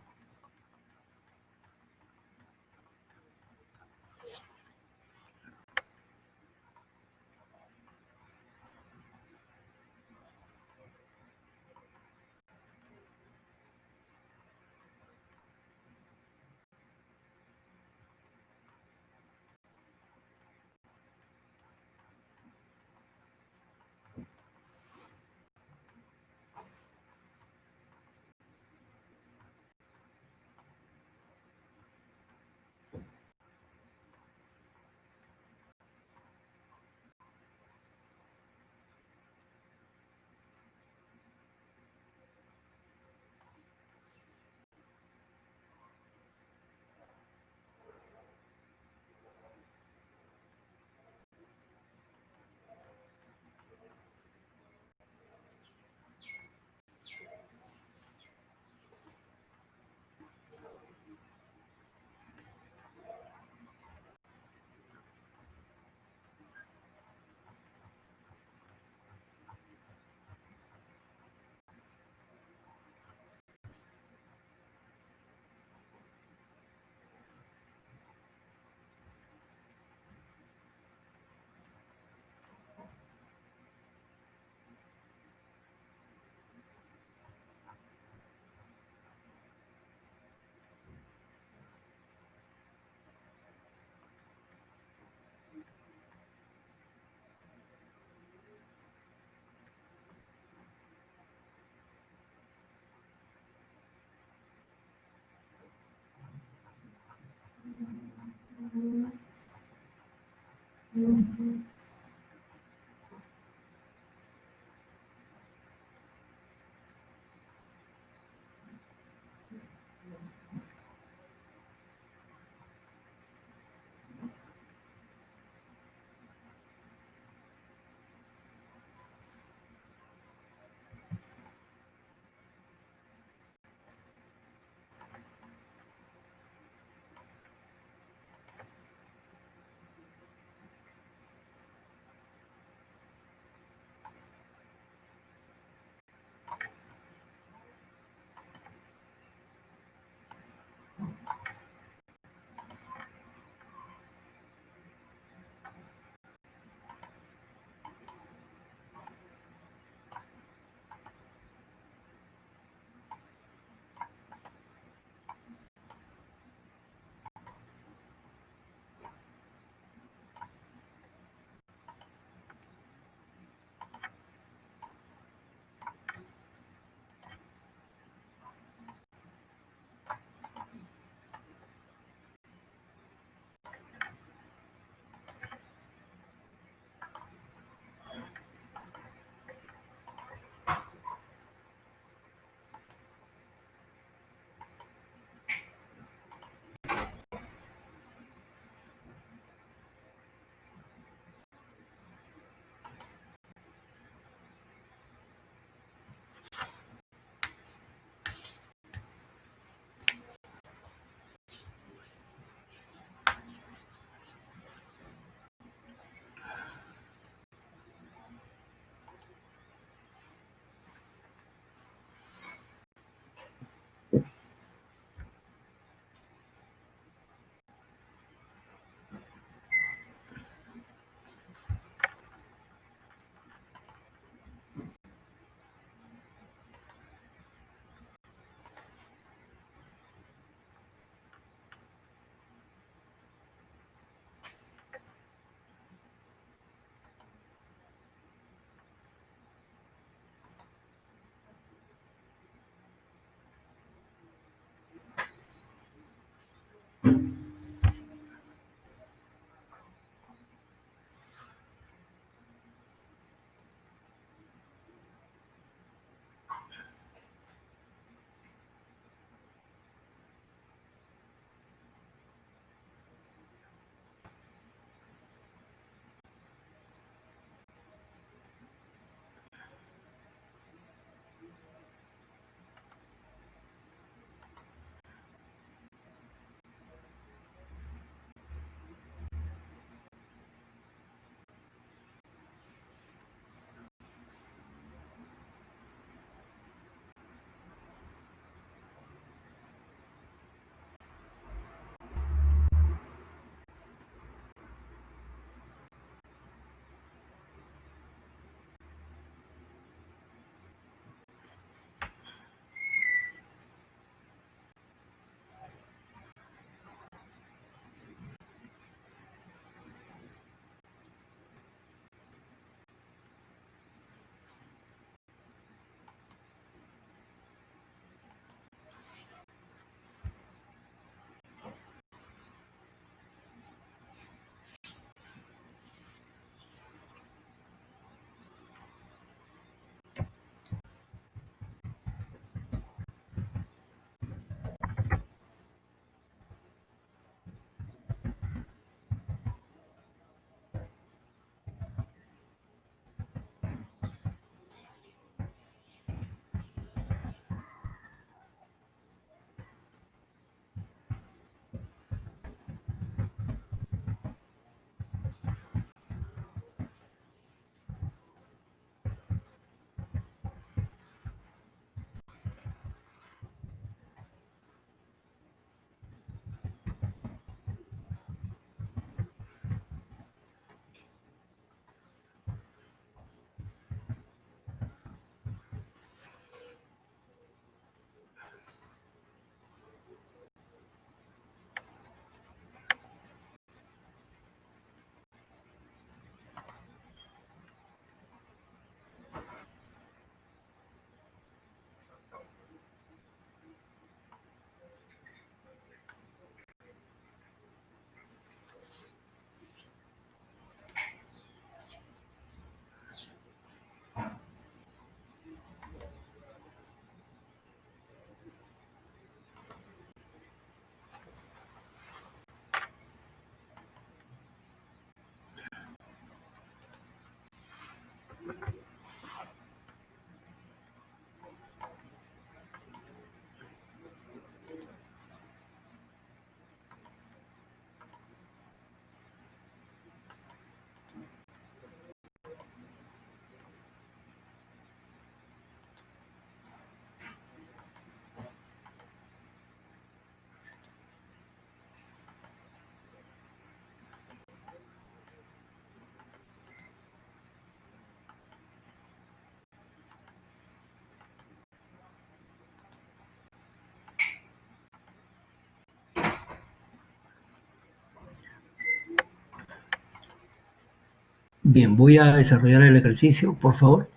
Bien, voy a desarrollar el ejercicio, por favor.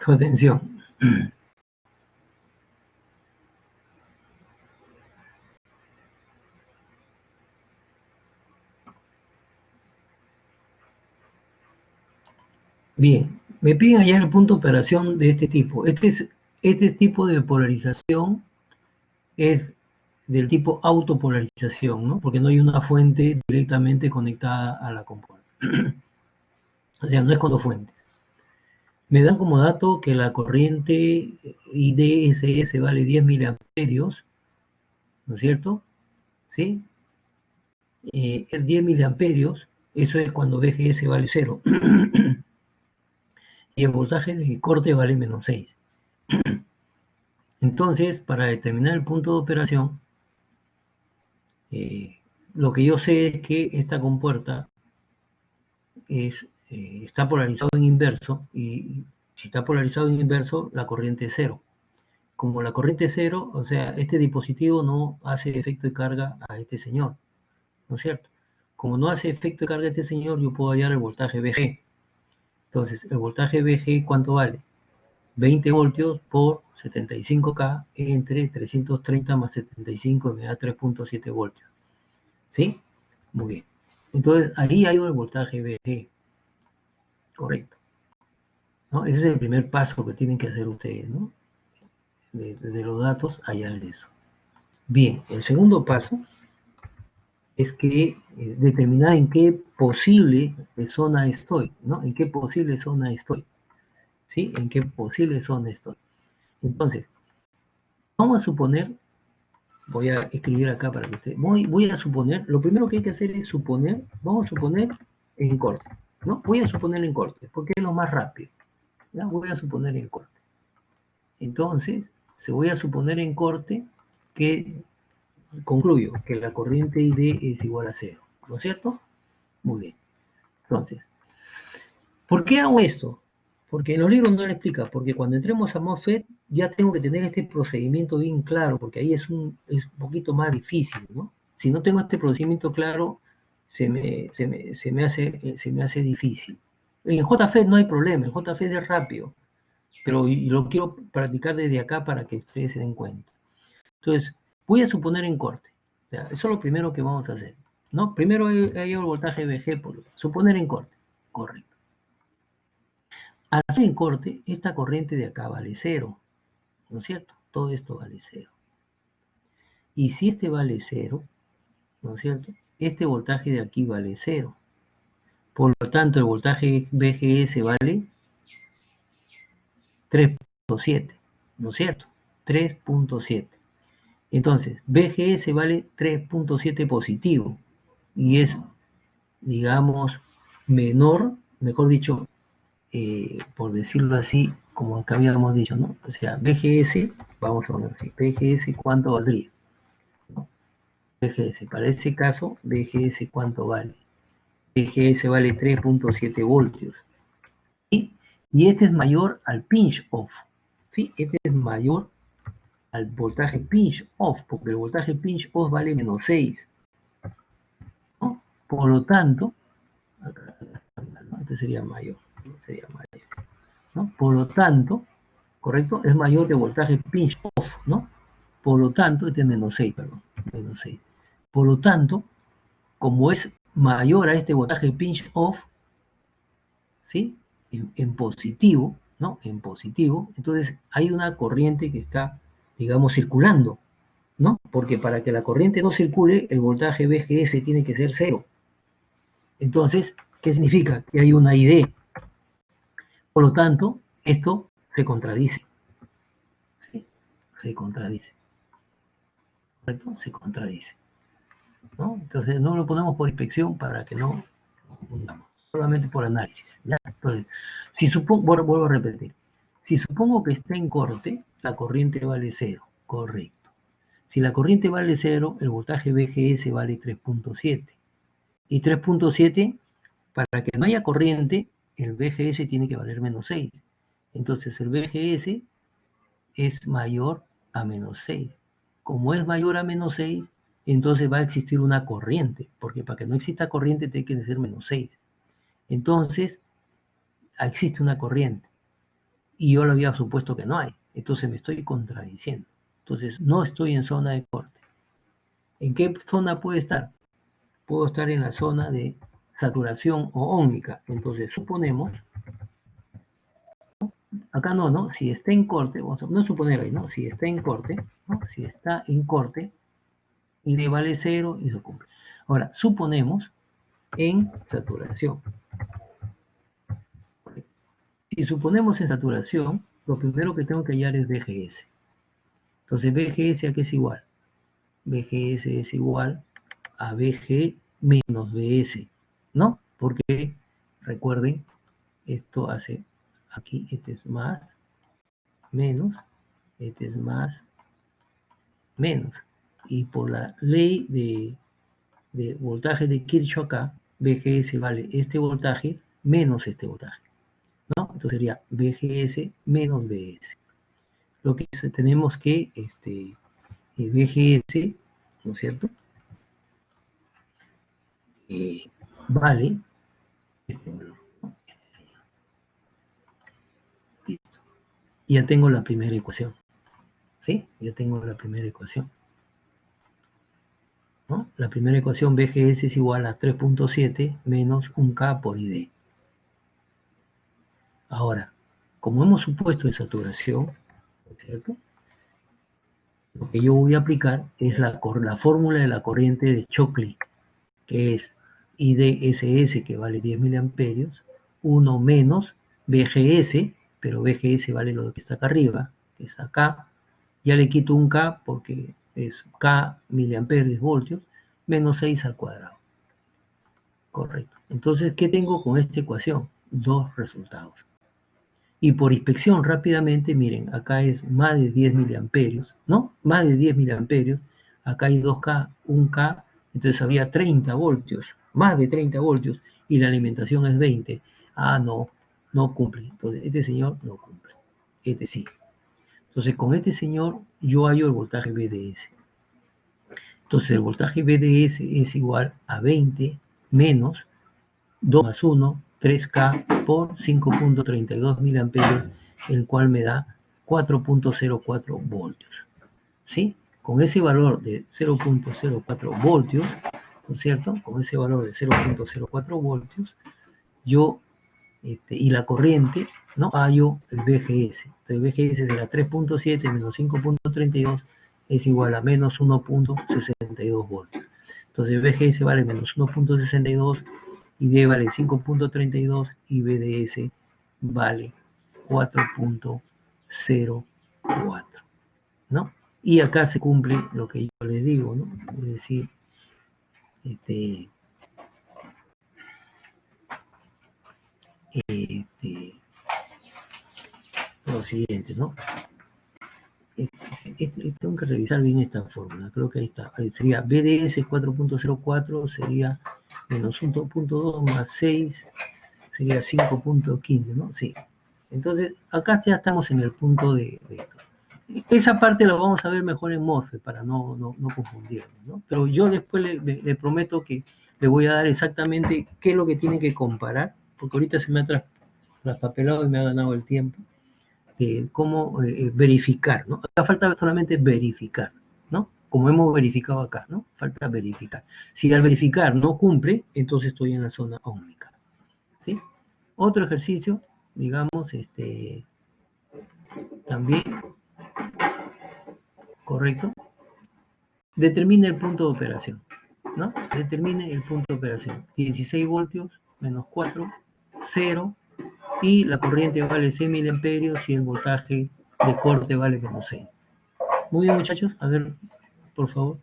Con atención. Bien, me piden hallar el punto de operación de este tipo. Este tipo de polarización es del tipo autopolarización, ¿no? Porque no hay una fuente directamente conectada a la compuerta. O sea, no es con dos fuentes. Me dan como dato que la corriente IDSS vale 10 miliamperios, ¿no es cierto? ¿Sí? El 10 miliamperios, eso es cuando VGS vale 0. Y el voltaje de corte vale menos 6. Entonces, para determinar el punto de operación, lo que yo sé es que esta compuerta está polarizado en inverso, y si está polarizado en inverso, la corriente es cero. Como la corriente es cero, o sea, este dispositivo no hace efecto de carga a este señor, ¿no es cierto? Como no hace efecto de carga a este señor, yo puedo hallar el voltaje VG. Entonces, el voltaje VG, ¿cuánto vale? 20 voltios por 75K entre 330 más 75 me da 3.7 voltios. ¿Sí? Muy bien. Entonces, ahí hay el voltaje VG. Correcto. ¿No? Ese es el primer paso que tienen que hacer ustedes, ¿no? De los datos, hallar eso. Bien, el segundo paso es que determinar en qué posible zona estoy, ¿no? En qué posible zona estoy, ¿sí? En qué posible zona estoy. Entonces, vamos a suponer, voy a escribir acá para que ustedes, voy a suponer, lo primero que hay que hacer es suponer, vamos a suponer en corte, ¿no? Voy a suponer en corte, porque es lo más rápido, ¿ya? Voy a suponer en corte. Entonces, se voy a suponer en corte que concluyo que la corriente ID es igual a cero, ¿no es cierto? Muy bien. Entonces, ¿por qué hago esto? Porque en los libros no lo explica, porque cuando entremos a MOSFET ya tengo que tener este procedimiento bien claro, porque ahí es un poquito más difícil, ¿no? Si no tengo este procedimiento claro, se me hace difícil. En JFET no hay problema, en JFET es rápido, pero lo quiero practicar desde acá para que ustedes se den cuenta. Entonces, voy a suponer en corte. ¿Ya? Eso es lo primero que vamos a hacer, ¿no? Primero hay el voltaje VG, por suponer en corte. Correcto. Al hacer en corte, esta corriente de acá vale cero, ¿no es cierto? Todo esto vale cero. Y si este vale cero, ¿no es cierto? Este voltaje de aquí vale cero. Por lo tanto, el voltaje VGS vale 3.7, ¿no es cierto? 3.7. Entonces, VGS vale 3.7 positivo y es, digamos, menor, mejor dicho, por decirlo así, como acá habíamos dicho, ¿no? O sea, BGS, vamos a poner así, BGS, ¿cuánto valdría? ¿No? BGS, para ese caso, BGS, ¿cuánto vale? BGS vale 3.7 voltios. ¿Sí? Y este es mayor al pinch off, ¿sí? Este es mayor al voltaje pinch off, porque el voltaje pinch off vale menos 6, ¿no? Por lo tanto, acá, ¿no? Este sería mayor, ¿no? Sería mayor, ¿no? Por lo tanto, ¿correcto? Es mayor que voltaje pinch off, ¿no? Por lo tanto, este es menos 6, perdón, menos 6. Por lo tanto, como es mayor a este voltaje pinch off, ¿sí? En positivo, ¿no? En positivo, entonces hay una corriente que está, digamos, circulando, ¿no? Porque para que la corriente no circule, el voltaje VGS tiene que ser 0. Entonces, ¿qué significa? Que hay una ID. Por lo tanto, esto se contradice. ¿Sí? Se contradice. ¿Correcto? Se contradice. ¿No? Entonces, no lo ponemos por inspección para que no confundamos, solamente por análisis. ¿Ya? Entonces, si supongo, vuelvo a repetir, si supongo que está en corte, la corriente vale 0. Correcto. Si la corriente vale 0, el voltaje VGS vale 3.7. Y 3.7, para que no haya corriente, el VGS tiene que valer menos 6. Entonces el VGS es mayor a menos 6. Como es mayor a menos 6, entonces va a existir una corriente, porque para que no exista corriente tiene que ser menos 6. Entonces, existe una corriente, y yo lo había supuesto que no hay. Entonces me estoy contradiciendo. Entonces no estoy en zona de corte. ¿En qué zona puede estar? Puedo estar en la zona de saturación o óhmica. Entonces suponemos, acá no, si está en corte, vamos a no suponer ahí, ¿no? Si está en corte, ¿no? Si está en corte, y D vale 0 y se cumple. Ahora, suponemos en saturación. Si suponemos en saturación, lo primero que tengo que hallar es VGS. Entonces, VGS ¿a qué es igual? VGS es igual a VG menos VS, ¿no? Porque, recuerden, esto hace, aquí este es más, menos, este es más, menos. Y por la ley de voltaje de Kirchhoff acá, VGS vale este voltaje menos este voltaje, ¿no? Entonces sería VGS menos VS. Lo que tenemos que, VGS, ¿no es cierto? Vale este valor, ¿no? Listo. Ya tengo la primera ecuación, ¿sí? Ya tengo la primera ecuación, ¿no? La primera ecuación VGS es igual a 3.7 menos 1K por ID. Ahora, como hemos supuesto en saturación, ¿cierto? Lo que yo voy a aplicar es la fórmula de la corriente de Shockley, que es IDSS, que vale 10 miliamperios, 1 menos VGS, pero VGS vale lo que está acá arriba, que está acá. Ya le quito un K porque es K miliamperios voltios, menos 6 al cuadrado. Correcto. Entonces, ¿qué tengo con esta ecuación? Dos resultados. Y por inspección rápidamente, miren, acá es más de 10 miliamperios, ¿no? Más de 10 miliamperios, acá hay 2K, 1K, entonces habría 30 voltios, más de 30 voltios, y la alimentación es 20. Ah, no, no cumple. Entonces, este señor no cumple. Este sí. Entonces, con este señor yo hallo el voltaje VDS. Entonces, el voltaje VDS es igual a 20 menos 2 más 1, 3K por 5.32 miliamperios, el cual me da 4.04 voltios. ¿Sí? Con ese valor de 0.04 voltios, ¿no es cierto? Con ese valor de 0.04 voltios, yo, y la corriente, ¿no? Hallo el VGS. Entonces, el VGS será 3.7 menos 5.32 es igual a menos 1.62 voltios. Entonces, VGS vale menos 1.62 y D vale 5.32 y BDS vale 4.04, ¿no? Y acá se cumple lo que yo les digo, ¿no? Es decir, lo siguiente, ¿no? Tengo que revisar bien esta fórmula, creo que ahí está. Ahí sería BDS 4.04, sería menos 1.2 más 6, sería 5.15, ¿no? Sí. Entonces, acá ya estamos en el punto de esto. Esa parte la vamos a ver mejor en MOSFET para no confundirnos, ¿no? Pero yo después le prometo que le voy a dar exactamente qué es lo que tiene que comparar, porque ahorita se me ha traspapelado y me ha ganado el tiempo, de cómo verificar, ¿no? Acá falta solamente verificar, ¿no? Como hemos verificado acá, ¿no? Falta verificar. Si al verificar no cumple, entonces estoy en la zona óhmica, ¿sí? Otro ejercicio digamos, también, correcto, determine el punto de operación, ¿no? Determine el punto de operación. 16 voltios menos 4, 0, y la corriente vale 6 miliamperios y el voltaje de corte vale menos 6. Muy bien, muchachos, a ver, por favor.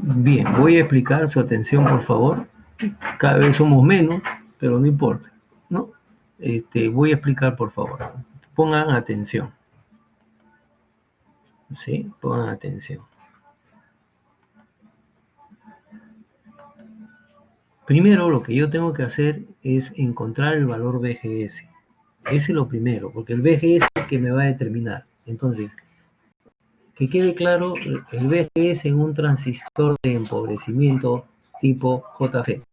Bien, voy a explicar su atención, por favor. Cada vez somos menos, pero no importa, ¿no? Voy a explicar, por favor. Pongan atención, ¿sí? Pongan atención. Primero, lo que yo tengo que hacer es encontrar el valor BGS. Ese es lo primero, porque el BGS es el que me va a determinar. Entonces, que quede claro, el BGS en un transistor de empobrecimiento tipo JFET.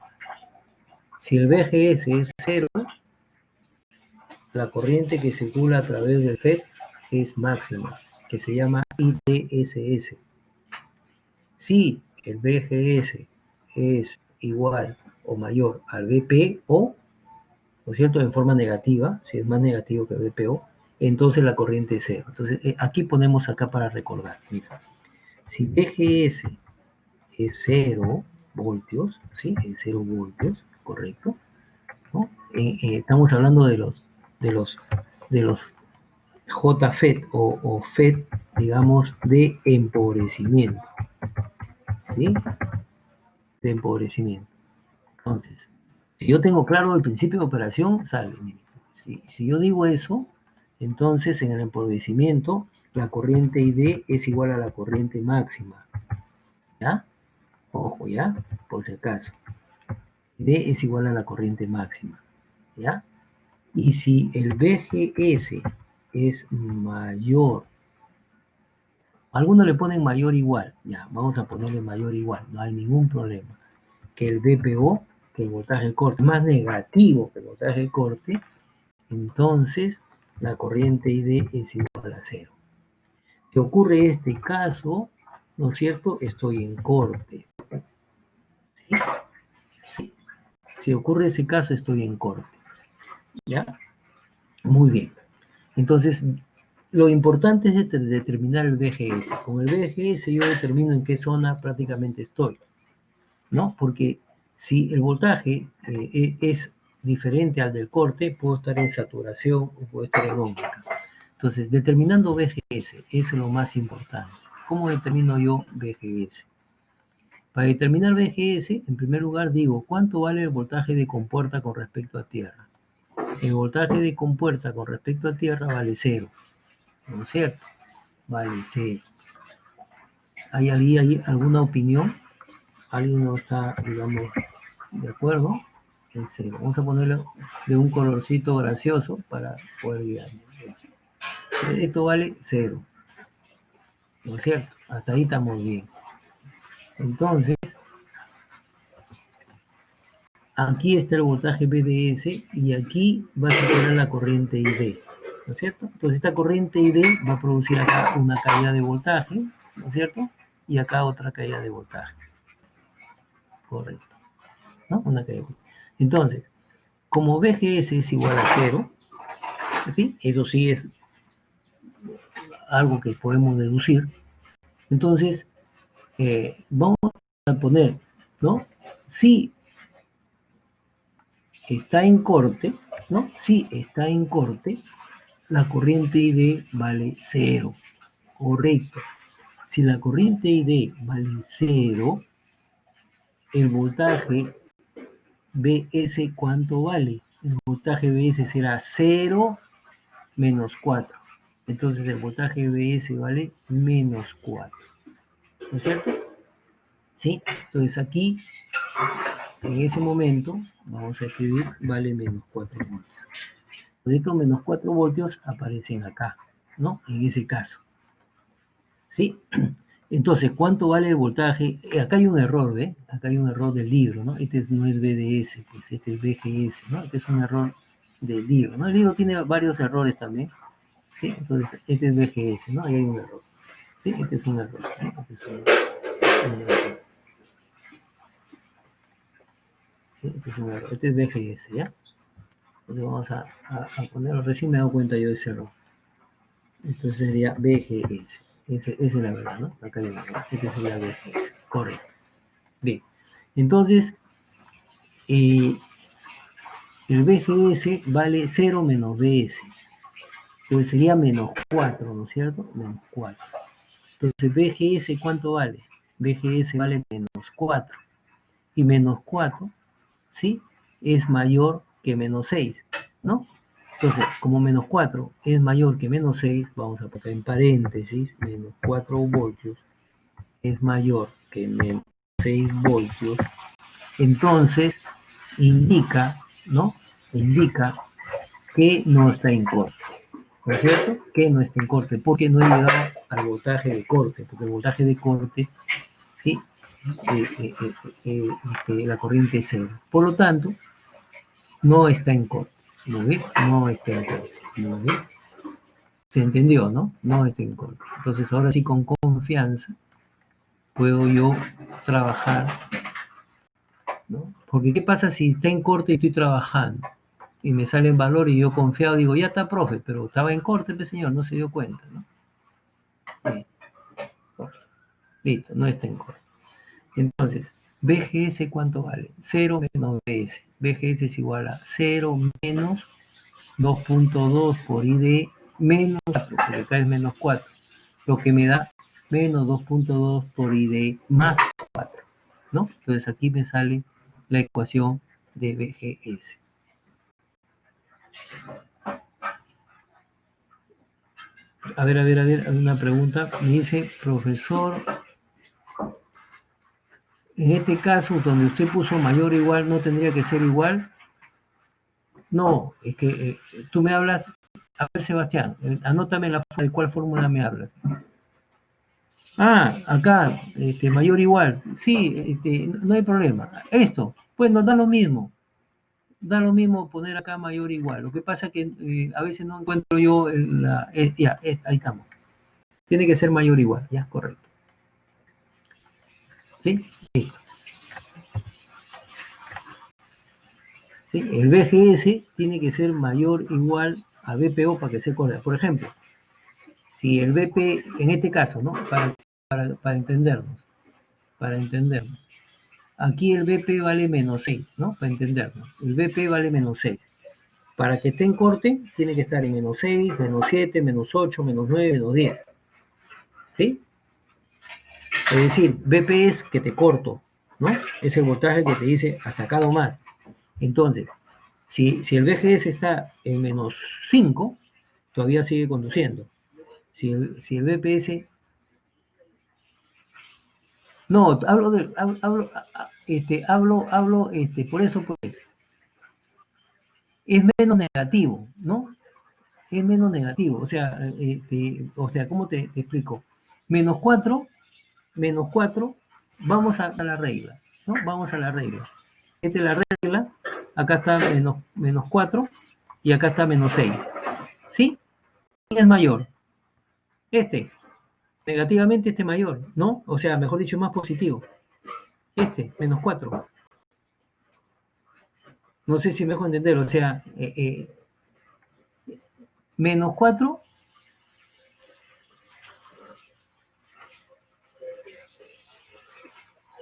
Si el BGS es 0, la corriente que circula a través del FET es máxima, que se llama ITSS. Si el BGS es igual o mayor al BPO, ¿no es cierto?, en forma negativa, si es más negativo que el BPO, entonces la corriente es 0. Entonces, aquí ponemos acá para recordar. Mira, si BGS es 0 voltios, ¿sí? Es 0 voltios, correcto, ¿no? Estamos hablando de los, de los JFET o FET, digamos, de empobrecimiento, ¿sí? De empobrecimiento. Entonces, si yo tengo claro el principio de operación, sale. Si yo digo eso, entonces en el empobrecimiento la corriente ID es igual a la corriente máxima. ¿Ya? Ojo, ¿ya? Por si acaso. ID es igual a la corriente máxima. ¿Ya? Y si el BGS es mayor, algunos le ponen mayor igual, ya, vamos a ponerle mayor igual, no hay ningún problema, que el BPO, que el voltaje de corte, más negativo que el voltaje de corte, entonces la corriente ID es igual a 0. Si ocurre este caso, ¿no es cierto?, estoy en corte. ¿Sí? Sí. Si ocurre ese caso, estoy en corte. ¿Ya? Muy bien. Entonces, lo importante es determinar el BGS. Con el BGS yo determino en qué zona prácticamente estoy, ¿no? Porque si el voltaje es diferente al del corte, puedo estar en saturación o puedo estar en ómnica. Entonces, determinando BGS es lo más importante. ¿Cómo determino yo BGS? Para determinar BGS, en primer lugar digo, ¿cuánto vale el voltaje de compuerta con respecto a tierra? El voltaje de compuerta con respecto a tierra vale 0, ¿no es cierto? Vale 0. ¿Hay alguna opinión? ¿Alguien no está, digamos, de acuerdo? En 0. Vamos a ponerlo de un colorcito gracioso para poder guiarme. Esto vale 0, ¿no es cierto? Hasta ahí estamos bien. Entonces, aquí está el voltaje BDS y aquí va a circular la corriente ID, ¿no es cierto? Entonces esta corriente ID va a producir acá una caída de voltaje, ¿no es cierto? Y acá otra caída de voltaje. Correcto, ¿no? Una caída de voltaje. Entonces, como BGS es igual a 0, ¿sí? Eso sí es algo que podemos deducir. Entonces, vamos a poner, ¿no? Si está en corte, ¿no? Si está en corte, la corriente ID vale 0. Correcto. Si la corriente ID vale 0, el voltaje BS, ¿cuánto vale? El voltaje BS será 0 menos 4. Entonces el voltaje BS vale menos 4. ¿No es cierto? ¿Sí? Entonces aquí, en ese momento, vamos a escribir vale menos 4 voltios. Entonces estos menos 4 voltios aparecen acá, ¿no? En ese caso. ¿Sí? Entonces, ¿cuánto vale el voltaje? Acá hay un error, ¿ve? Acá hay un error del libro, ¿no? Este no es BDS, pues este es BGS, ¿no? Este es un error del libro, ¿no? El libro tiene varios errores también, ¿sí? Entonces, este es BGS, ¿no? Ahí hay un error, ¿sí? Este es un error, ¿no? Este es un error. ¿Sí? Este es un error, este es BGS, ¿ya? Entonces vamos a ponerlo, recién me he dado cuenta yo de ese error. Entonces sería BGS, esa es la verdad, ¿no? Acá hay un error, este sería BGS, correcto. Bien, entonces, el BGS vale 0 menos BS. Entonces sería menos 4, ¿no es cierto? Menos 4. Entonces, BGS, ¿cuánto vale? BGS vale menos 4. Y menos 4, ¿sí? Es mayor que menos 6, ¿no? Entonces, como menos 4 es mayor que menos 6, vamos a poner en paréntesis, menos 4 voltios es mayor que menos 6 voltios, entonces indica, ¿no? Indica que no está en corte, ¿no es cierto? Que no está en corte, porque no he llegado al voltaje de corte, porque el voltaje de corte, ¿sí? La corriente es cero. Por lo tanto, no está en corte. ¿No ve? No está en corte. ¿No ve? Se entendió, ¿no? No está en corte. Entonces, ahora sí, con confianza, puedo yo trabajar, ¿no? Porque, ¿qué pasa si está en corte y estoy trabajando? Y me sale en valor y yo confiado digo, ya está, profe, pero estaba en corte, pues, señor, no se dio cuenta, ¿no? Listo, no está en corte. Entonces, BGS, ¿cuánto vale? 0 menos BS. BGS es igual a 0 menos 2.2 por ID menos 4, porque acá es menos 4, lo que me da menos 2.2 por ID más 4, ¿no? Entonces aquí me sale la ecuación de BGS. A ver, hay una pregunta. Me dice, profesor, en este caso, donde usted puso mayor o igual, ¿no tendría que ser igual? No, es que tú me hablas. A ver, Sebastián, anótame de cuál fórmula me hablas. Ah, acá, mayor o igual. Sí, no hay problema. Esto, pues nos da lo mismo. Da lo mismo poner acá mayor o igual. Lo que pasa es que a veces no encuentro yo ahí estamos. Tiene que ser mayor o igual, ya, correcto. ¿Sí? Listo. ¿Sí? El BGS tiene que ser mayor o igual a BPO para que se corte. Por ejemplo, si el BP, en este caso, ¿no? Para entendernos, aquí el BP vale menos 6, ¿no? Para entendernos. El BP vale menos 6. Para que esté en corte, tiene que estar en menos 6, menos 7, menos 8, menos 9, menos 10. ¿Sí? Es decir, BP es que te corto, ¿no? Es el voltaje que te dice hasta acá nomás. Entonces, si el BGS está en menos 5, todavía sigue conduciendo. Si el BPS... No, por eso pues, es menos negativo, ¿no? Es menos negativo, o sea, ¿cómo te explico? Menos 4, vamos a la regla, ¿no? Vamos a la regla. Esta es la regla, acá está menos 4 y acá está menos 6. ¿Sí? ¿Quién es mayor? Negativamente mayor, ¿no? O sea, mejor dicho, más positivo. Menos 4. No sé si me dejo entender, o sea, menos 4.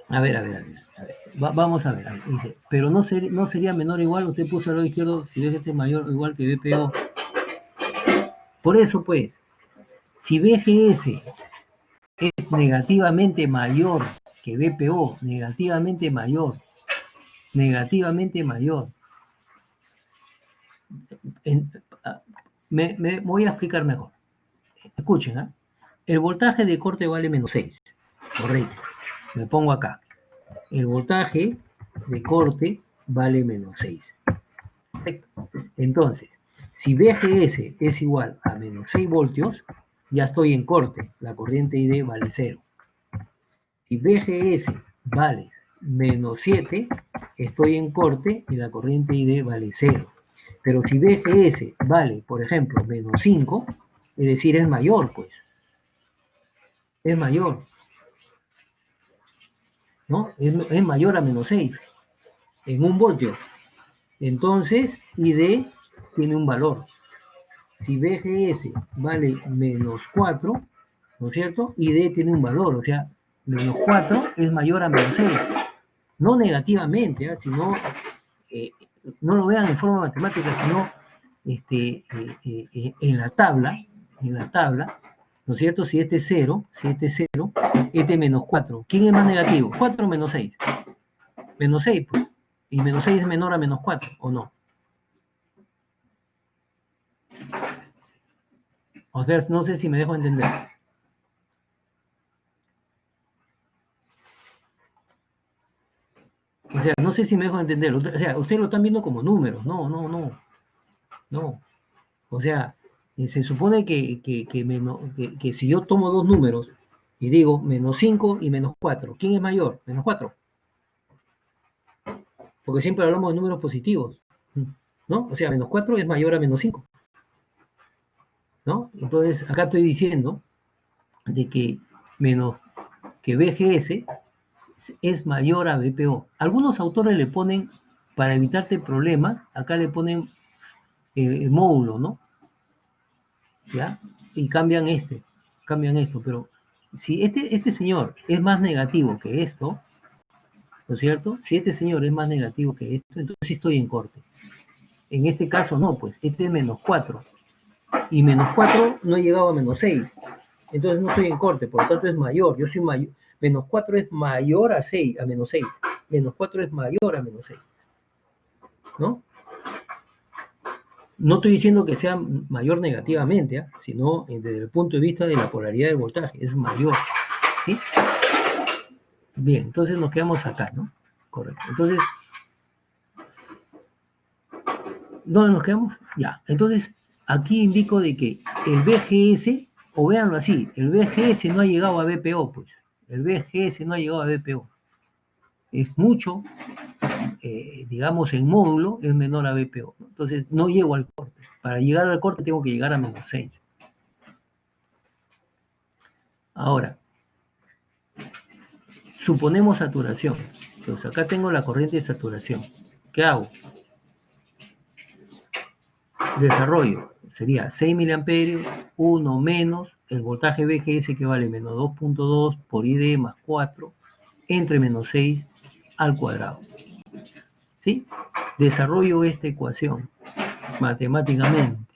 A ver. Vamos a ver. Dice, pero no sería menor o igual, usted puso al lado izquierdo, si BGS mayor o igual que BPO. Por eso, pues, si BGS es negativamente mayor que BPO, negativamente mayor, me voy a explicar mejor. Escuchen, ¿eh? El voltaje de corte vale menos 6. Correcto. Me pongo acá. El voltaje de corte vale menos 6. Perfecto. Entonces, si BGS es igual a menos 6 voltios, ya estoy en corte. La corriente ID vale 0. Si BGS vale menos 7, estoy en corte y la corriente ID vale 0. Pero si BGS vale, por ejemplo, menos 5, es decir, es mayor, pues. Es mayor, ¿no? Es mayor a menos 6 en 1 voltio. Entonces, ID tiene un valor. Si BGS vale menos 4, ¿no es cierto? ID tiene un valor, o sea, menos 4 es mayor a menos 6. No negativamente, ¿eh? Sino, no lo vean en forma matemática, sino en la tabla, ¿no es cierto? Si este es 0, este es menos 4. ¿Quién es más negativo? 4 o menos 6. Menos 6, pues. Y menos 6 es menor a menos 4, ¿o no? O sea, no sé si me dejo entender. O sea, no sé si me dejo entender. O sea, ustedes lo están viendo como números. No, no, no. No. O sea, se supone que si yo tomo dos números y digo menos 5 y menos 4, ¿quién es mayor? Menos 4. Porque siempre hablamos de números positivos. ¿No? O sea, menos 4 es mayor a menos 5. ¿No? Entonces, acá estoy diciendo de que menos que BGS es mayor a BPO. Algunos autores le ponen, para evitarte problemas, acá le ponen el módulo, ¿no? ¿Ya? Y cambian esto, pero si este señor es más negativo que esto, ¿no es cierto? Si este señor es más negativo que esto, entonces sí estoy en corte. En este caso no, pues, este es menos 4, y menos 4 no he llegado a menos 6, entonces no estoy en corte, por lo tanto es mayor, yo soy mayor, menos 4 es mayor a 6, a menos 6, menos 4 es mayor a menos 6, ¿no? No estoy diciendo que sea mayor negativamente, ¿eh? Sino desde el punto de vista de la polaridad del voltaje, es mayor, ¿sí? Bien, entonces nos quedamos acá, ¿no? Correcto. Entonces, ¿dónde nos quedamos? Ya, entonces aquí indico de que el BGS, o véanlo así, el BGS no ha llegado a BPO, pues. El BGS no ha llegado a BPO. Es mucho, digamos, en módulo es menor a BPO, ¿no? Entonces no llego al corte. Para llegar al corte tengo que llegar a menos 6. Ahora, suponemos saturación. Entonces acá tengo la corriente de saturación. ¿Qué hago? Desarrollo. Sería 6 miliamperios, 1 menos el voltaje BGS que vale menos 2.2 por ID más 4 entre menos 6 al cuadrado. ¿Sí? Desarrollo esta ecuación matemáticamente.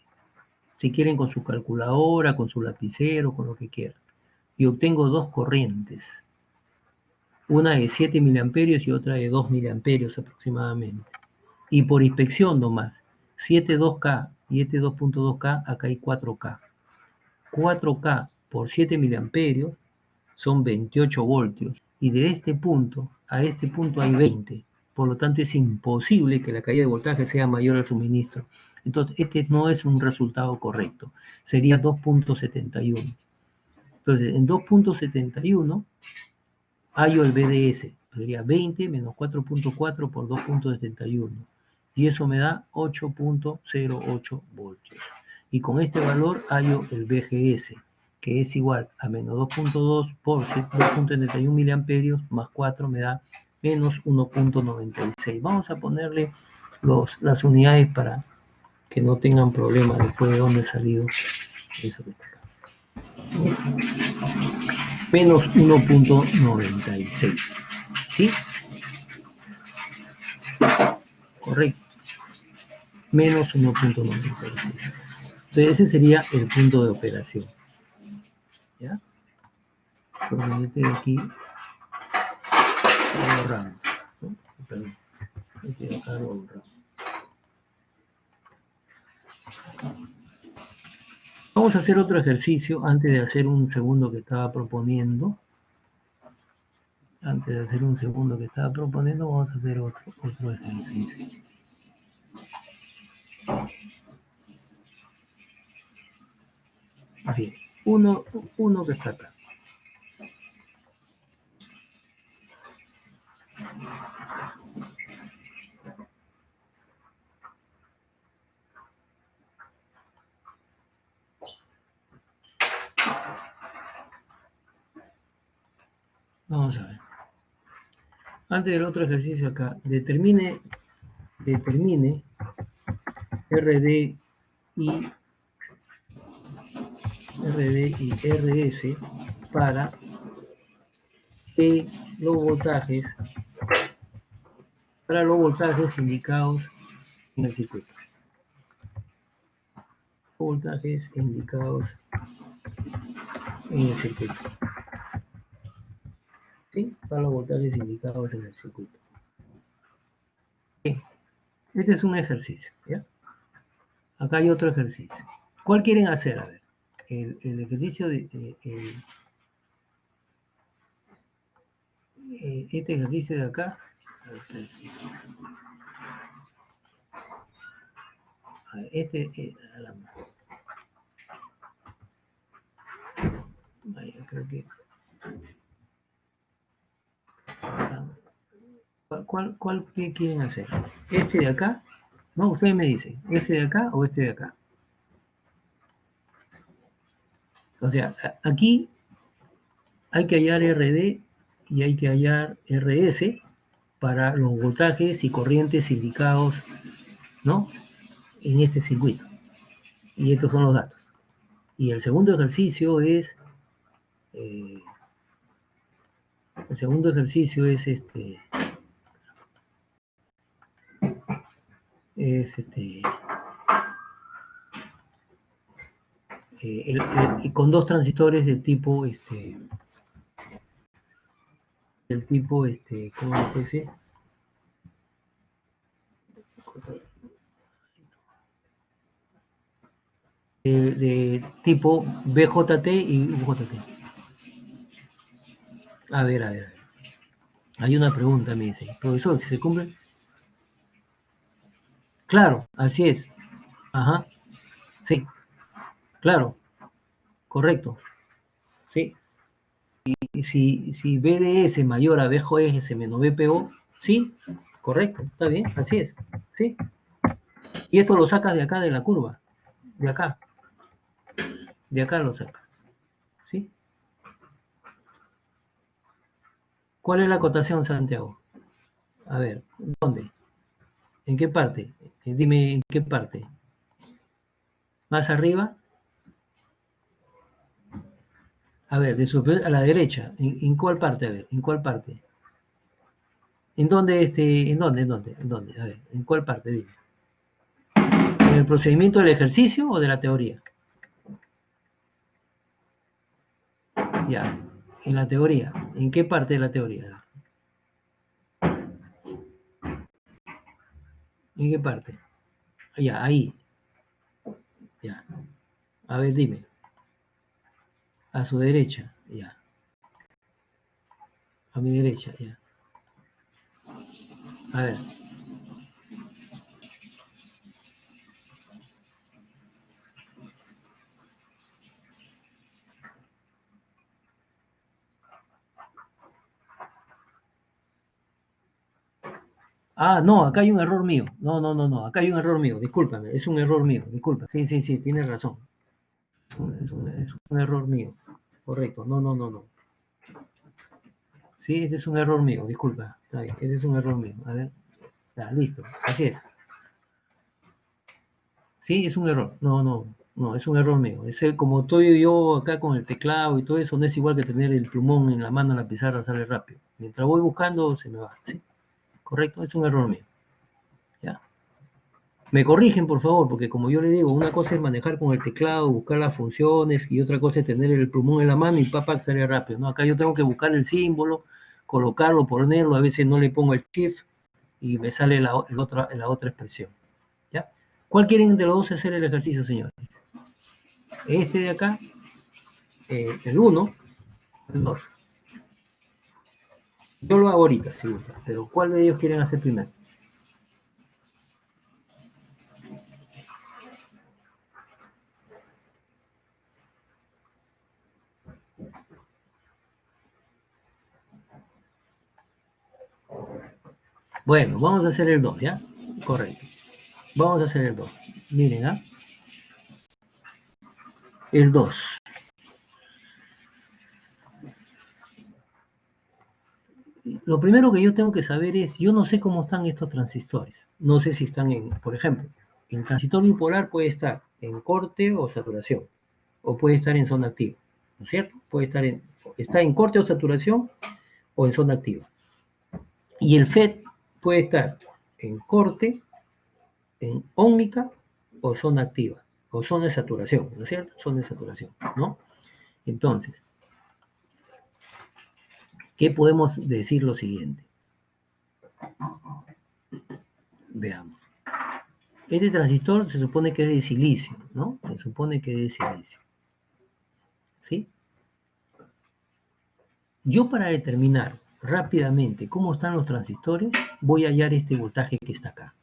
Si quieren con su calculadora, con su lapicero, con lo que quieran. Y obtengo dos corrientes. Una de 7 miliamperios y otra de 2 miliamperios aproximadamente. Y por inspección nomás, 7.2K y este 2.2K, acá hay 4K. 4K por 7 miliamperios son 28 voltios. Y de este punto a este punto hay 20. Por lo tanto, es imposible que la caída de voltaje sea mayor al suministro. Entonces, este no es un resultado correcto. Sería 2.71. Entonces, en 2.71 hallo el BDS. Sería 20 menos 4.4 por 2.71. Y eso me da 8.08 voltios. Y con este valor hallo el BGS, que es igual a menos 2.2 por 2.71 miliamperios más 4 me da menos 1.96. Vamos a ponerle las unidades para que no tengan problemas después de dónde ha salido eso que está acá. Menos 1.96. ¿Sí? Correcto. Menos 1.96. Entonces ese sería el punto de operación. ¿Ya? Entonces este de aquí lo borramos, ¿no? Perdón, este de acá lo borramos. Vamos a hacer otro ejercicio antes de hacer un segundo que estaba proponiendo. Antes de hacer un segundo que estaba proponiendo, vamos a hacer otro ejercicio. Bien, uno que está acá. Vamos a ver. Antes del otro ejercicio acá, determine RD y RS para los voltajes indicados en el circuito. Voltajes indicados en el circuito. ¿Sí? Para los voltajes indicados en el circuito. Bien. Este es un ejercicio, ¿ya? Acá hay otro ejercicio. ¿Cuál quieren hacer? A ver, el ejercicio de... este ejercicio de acá. A ver, creo que... ¿Cuál quieren hacer? ¿Este de acá? No, ustedes me dicen, ¿ese de acá o este de acá? O sea, aquí hay que hallar RD y hay que hallar RS para los voltajes y corrientes indicados, ¿no? En este circuito. Y estos son los datos. Y el segundo ejercicio es... el segundo ejercicio es con dos transistores del tipo ¿cómo se puede decir? De tipo BJT y UJT. A ver. Hay una pregunta, me dice, profesor, si se cumple. Claro, así es. Ajá, sí, claro, correcto. Sí. Y si BDS mayor a BJS menos BPO, sí, correcto, está bien, así es. Sí. Y esto lo sacas de acá de la curva, de acá lo sacas. ¿Sí? ¿Cuál es la cotación, Santiago? A ver, ¿dónde? ¿En qué parte? Dime en qué parte. ¿Más arriba? A ver, de superior a la derecha. ¿En cuál parte? A ver, ¿en cuál parte? ¿En dónde ¿En dónde? A ver, ¿en cuál parte? Dime. ¿En el procedimiento del ejercicio o de la teoría? Ya, en la teoría. ¿En qué parte de la teoría? ¿En qué parte? Ya, ahí. Ya. A ver, dime. A su derecha. Ya. A mi derecha. Ya. A ver. Ah, no, acá hay un error mío. No. Acá hay un error mío. Discúlpame. Es un error mío. Disculpa. Sí. Tienes razón. Es un error mío. Correcto. No. Sí, ese es un error mío. Disculpa. Está bien. Ese es un error mío. A ver. Ya, listo. Así es. Sí, es un error. No, es un error mío. Como estoy yo acá con el teclado y todo eso, no es igual que tener el plumón en la mano en la pizarra, sale rápido. Mientras voy buscando, se me va. ¿Sí? Correcto, es un error mío. ¿Ya? Me corrigen, por favor, porque como yo le digo, una cosa es manejar con el teclado, buscar las funciones, y otra cosa es tener el plumón en la mano y papá sale rápido. ¿No? Acá yo tengo que buscar el símbolo, colocarlo, ponerlo, a veces no le pongo el shift y me sale la otra expresión. ¿Ya? ¿Cuál quieren de los dos hacer el ejercicio, señores? Este de acá, el 1, el 2. Yo lo hago ahorita, sí, pero ¿cuál de ellos quieren hacer primero? Bueno, vamos a hacer el 2, ¿ya? Correcto. Vamos a hacer el 2. Miren, ¿ah? El 2. Lo primero que yo tengo que saber es, yo no sé cómo están estos transistores. No sé si están por ejemplo, el transistor bipolar puede estar en corte o saturación, o puede estar en zona activa, ¿no es cierto? Está en corte o saturación o en zona activa. Y el FET puede estar en corte, en ómnica o zona activa, o zona de saturación, ¿no es cierto? Zona de saturación, ¿no? Entonces, ¿qué podemos decir lo siguiente? Veamos. Este transistor se supone que es de silicio, ¿no? Se supone que es de silicio. ¿Sí? Yo para determinar rápidamente cómo están los transistores, voy a hallar este voltaje que está acá.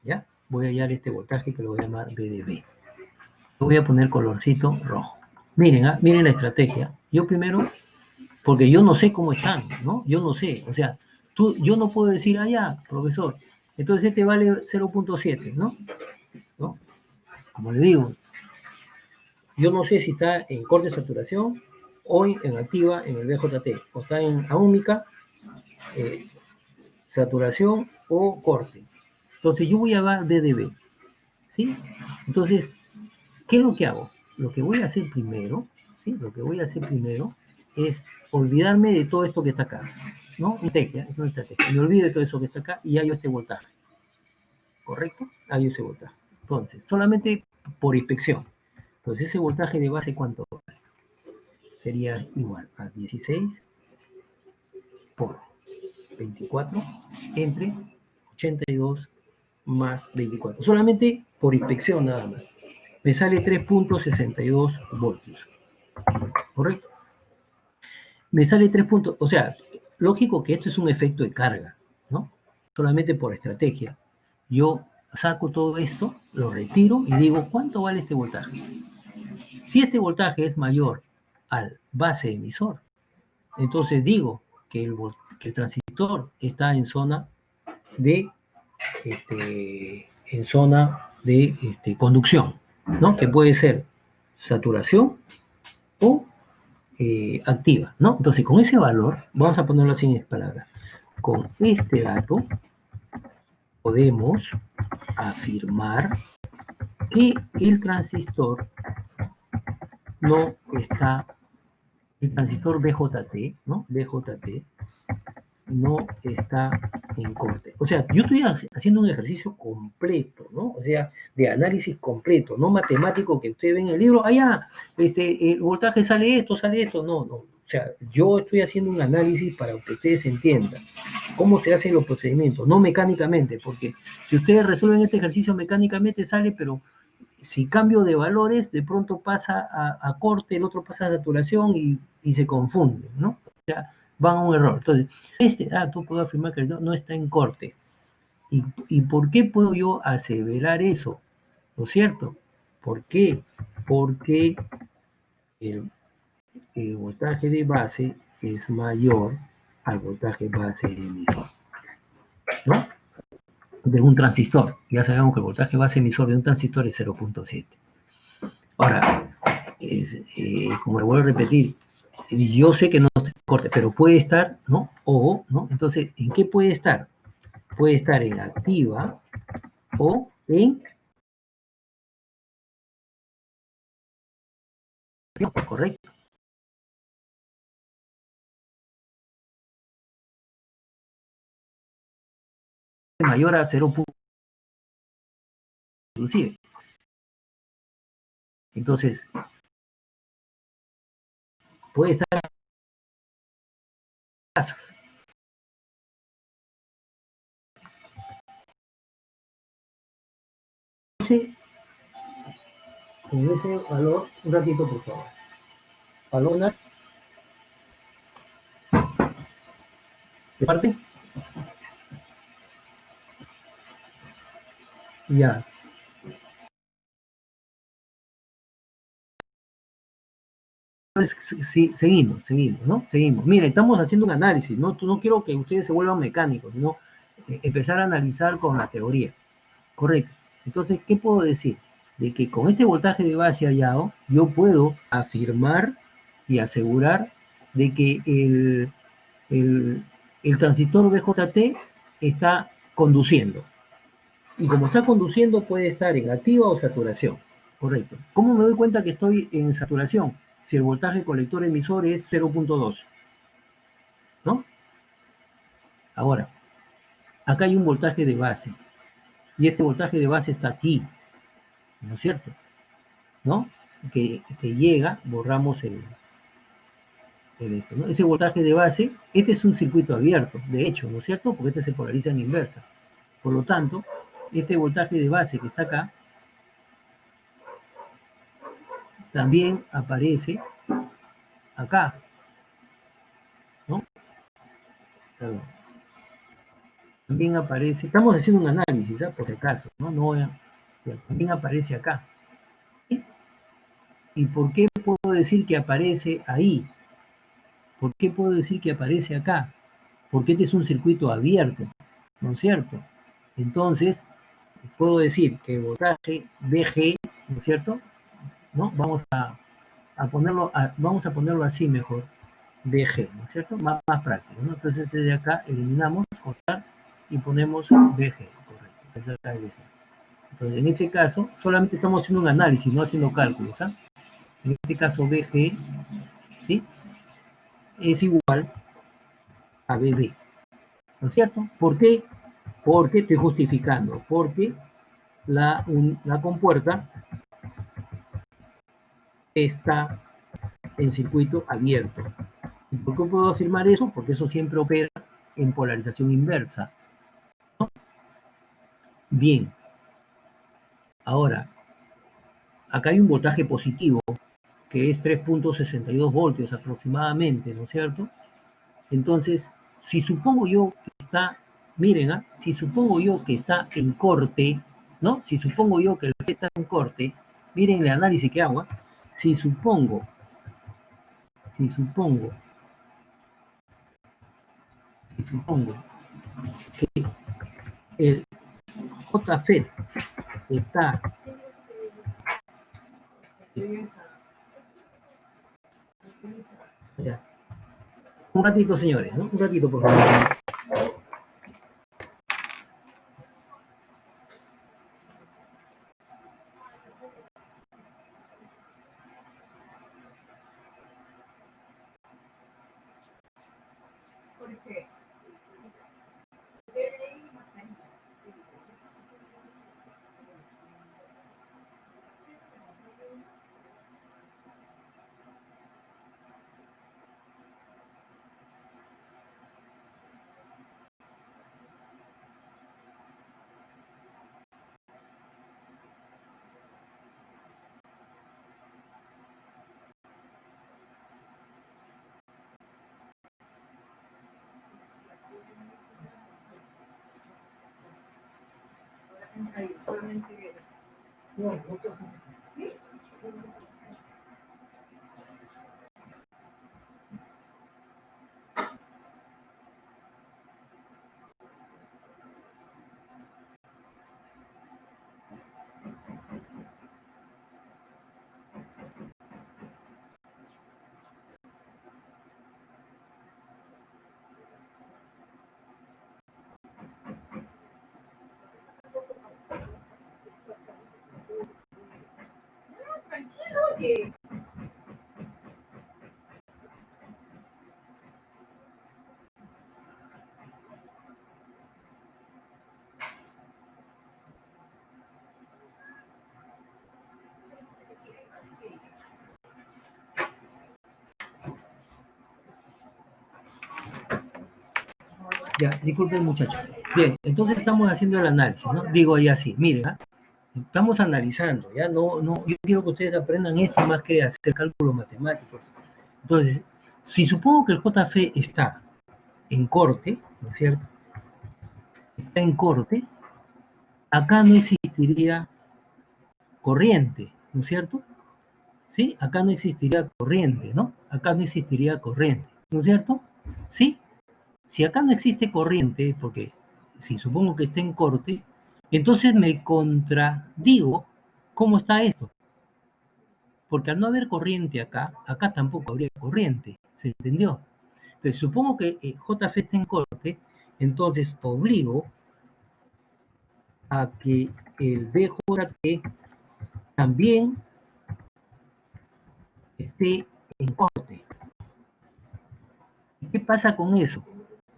¿Ya? Voy a hallar este voltaje que lo voy a llamar VDB. Lo voy a poner colorcito rojo. Miren, miren la estrategia. Yo primero, porque yo no sé cómo están, ¿no? Yo no sé. O sea, yo no puedo decir, ya, profesor, entonces este vale 0.7, ¿no? Como le digo, yo no sé si está en corte de saturación o en activa en el BJT, o está en ahómica, saturación o corte. Entonces yo voy a dar DDB, ¿sí? Entonces, ¿qué es lo que hago? Lo que voy a hacer primero, ¿sí? Lo que voy a hacer primero es olvidarme de todo esto que está acá, ¿no? Es una estrategia. Me olvido de todo eso que está acá y hallo este voltaje, ¿correcto? Hallo ese voltaje. Entonces, solamente por inspección. Entonces, ese voltaje de base, ¿cuánto? Sería igual a 16 por 24 entre 82 más 24. Solamente por inspección nada más. Me sale 3.62 voltios. ¿Correcto? Me sale 3 puntos. O sea, lógico que esto es un efecto de carga, ¿no? Solamente por estrategia. Yo saco todo esto, lo retiro y digo, ¿cuánto vale este voltaje? Si este voltaje es mayor al base emisor, entonces digo que el transistor está en zona de conducción, ¿no? Que puede ser saturación o activa, ¿no? Entonces, con ese valor, vamos a ponerlo así en palabras, con este dato podemos afirmar que el transistor no está, el transistor BJT, ¿no? BJT no está en corte. O sea, yo estoy haciendo un ejercicio completo, ¿no? O sea, de análisis completo, no matemático que usted ve en el libro, el voltaje sale esto, no. O sea, yo estoy haciendo un análisis para que ustedes entiendan cómo se hacen los procedimientos, no mecánicamente, porque si ustedes resuelven este ejercicio mecánicamente sale, pero si cambio de valores, de pronto pasa a corte, el otro pasa a saturación y se confunden, ¿no? O sea, van a un error. Entonces, este dato puedo afirmar que no está en corte. ¿Y por qué puedo yo aseverar eso? ¿No es cierto? ¿Por qué? Porque el voltaje de base es mayor al voltaje base emisor, ¿no? De un transistor. Ya sabemos que el voltaje base emisor de un transistor es 0.7. Ahora, como le vuelvo a repetir, yo sé que no está en corte, pero puede estar, ¿no? ¿no? Entonces, ¿en qué puede estar? Puede estar en activa o en correcto. Mayor a 0. Inclusive. Entonces, puede estar en casos. En ese valor, un ratito por favor. Palonas, de parte, ya. Entonces, sí, seguimos, ¿no? Seguimos. Miren, estamos haciendo un análisis, ¿no? No quiero que ustedes se vuelvan mecánicos, sino empezar a analizar con la teoría. Correcto. Entonces, ¿qué puedo decir? De que con este voltaje de base hallado, yo puedo afirmar y asegurar de que el transistor BJT está conduciendo. Y como está conduciendo, puede estar en activa o saturación. Correcto. ¿Cómo me doy cuenta que estoy en saturación? Si el voltaje colector emisor es 0.2, ¿no? Ahora, acá hay un voltaje de base. Y este voltaje de base está aquí, ¿no es cierto? ¿No? que llega, borramos esto, ¿no? Ese voltaje de base, este es un circuito abierto, de hecho, ¿no es cierto? Porque este se polariza en inversa. Por lo tanto, este voltaje de base que está acá, también aparece acá, ¿no? Perdón. También aparece, estamos haciendo un análisis, ¿eh? Por si acaso, ¿no? También aparece acá. ¿Sí? ¿Y por qué puedo decir que aparece ahí? ¿Por qué puedo decir que aparece acá? Porque este es un circuito abierto, ¿no es cierto? Entonces, puedo decir que el voltaje VG, ¿no es cierto? ¿No? Vamos a ponerlo así mejor, VG, ¿no es cierto? Más práctico, ¿no? Entonces desde acá eliminamos, cortar y ponemos VG, correcto. Entonces acá es VG. Entonces en este caso solamente estamos haciendo un análisis, no haciendo cálculos, ¿ah? En este caso VG, ¿sí? Es igual a BB, ¿no es cierto? ¿Por qué? Porque estoy justificando, porque la compuerta está en circuito abierto. ¿Y por qué puedo afirmar eso? Porque eso siempre opera en polarización inversa, ¿no? Bien, ahora, acá hay un voltaje positivo, que es 3.62 voltios aproximadamente, ¿no es cierto? Entonces, si supongo yo que está, miren, ¿ah? Si supongo yo que está en corte, ¿no? Si supongo yo que el F está en corte, miren el análisis que hago, ¿ah? Si supongo, si supongo, si supongo que el JFET está, ya, un ratito señores, ¿no? Un ratito por favor. Ya, disculpen muchachos. Bien, entonces estamos haciendo el análisis, ¿no? Digo ahí así, miren, ¿ah? Estamos analizando, ya yo quiero que ustedes aprendan esto más que hacer cálculos matemáticos. Entonces, si supongo que el JF está en corte, ¿no es cierto? Está en corte, acá no existiría corriente, ¿no es cierto? ¿Sí? Acá no existiría corriente, ¿no? Acá no existiría corriente, ¿no es cierto? ¿Sí? Si acá no existe corriente, porque si supongo que está en corte, entonces me contradigo cómo está esto. Porque al no haber corriente acá, acá tampoco habría corriente, ¿se entendió? Entonces supongo que JF está en corte, entonces obligo a que el BJT también esté en corte. ¿Qué pasa con eso?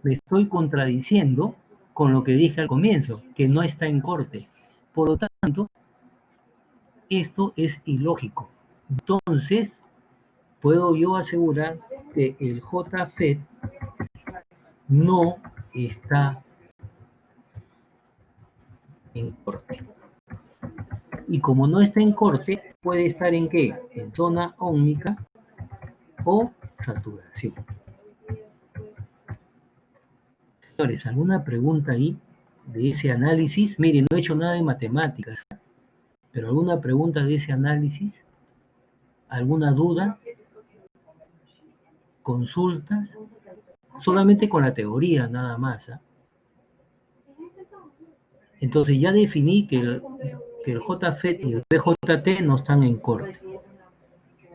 Me estoy contradiciendo con lo que dije al comienzo, que no está en corte. Por lo tanto, esto es ilógico, Entonces, puedo yo asegurar que el JFET no está en corte. Y como no está en corte, puede estar en ¿qué? En zona óhmica o saturación. Señores, ¿alguna pregunta ahí de ese análisis? Miren, no he hecho nada de matemáticas, pero ¿alguna pregunta de ese análisis? ¿Alguna duda? ¿Consultas? Solamente con la teoría nada más. ¿eh? Entonces ya definí que el JFET y el PJT no están en corte.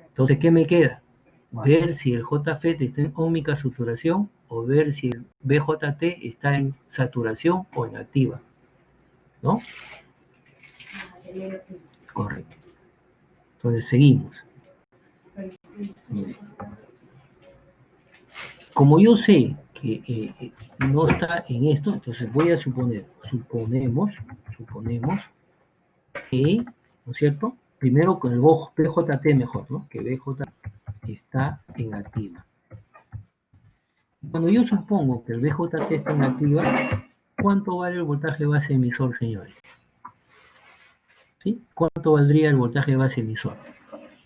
Entonces, ¿qué me queda? Ver si el JFET está en óhmica saturación o ver si el BJT está en saturación o en activa. ¿No? Correcto. Entonces, seguimos. Como yo sé que no está en esto, entonces voy a suponemos que, ¿no es cierto? Primero con el BJT mejor, ¿no? Que BJ está en activa. Cuando yo supongo que el BJT está en activa, ¿cuánto vale el voltaje base emisor, señores? ¿Sí? ¿Cuánto valdría el voltaje base emisor?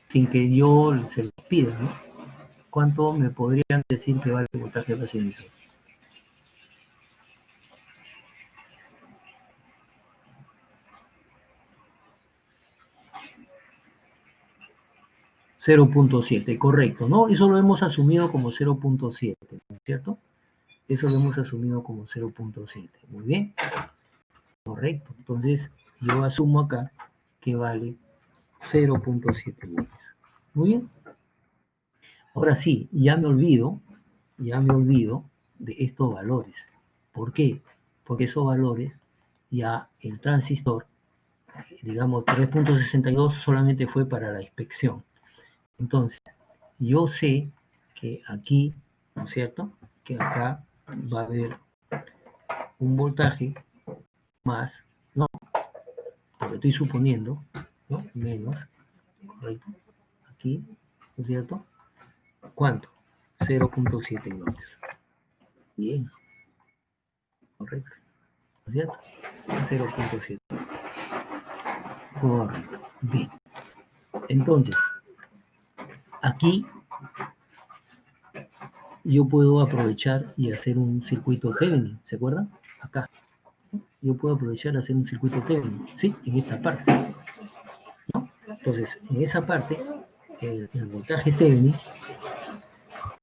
Sin que yo se lo pida, ¿no? ¿Cuánto me podrían decir que vale el voltaje base emisor? 0.7, correcto, ¿no? Eso lo hemos asumido como 0.7, ¿no es cierto? Eso lo hemos asumido como 0.7, muy bien, correcto. Entonces, yo asumo acá que vale 0.7 voltios. Muy bien. Ahora sí, ya me olvido de estos valores. ¿Por qué? Porque esos valores, ya el transistor, digamos 3.62 solamente fue para la inspección. Entonces, yo sé que aquí, ¿no es cierto? Que acá va a haber un voltaje más, no, porque estoy suponiendo, ¿no? Menos, correcto, aquí, ¿no es cierto? ¿Cuánto? 0.7 voltios. Bien, correcto, ¿no es cierto? 0.7. Correcto, bien. Entonces, aquí yo puedo aprovechar y hacer un circuito Thevenin, ¿se acuerdan? Acá. Yo puedo aprovechar y hacer un circuito Thevenin, ¿sí? En esta parte, ¿no? Entonces, en esa parte, el voltaje Thevenin,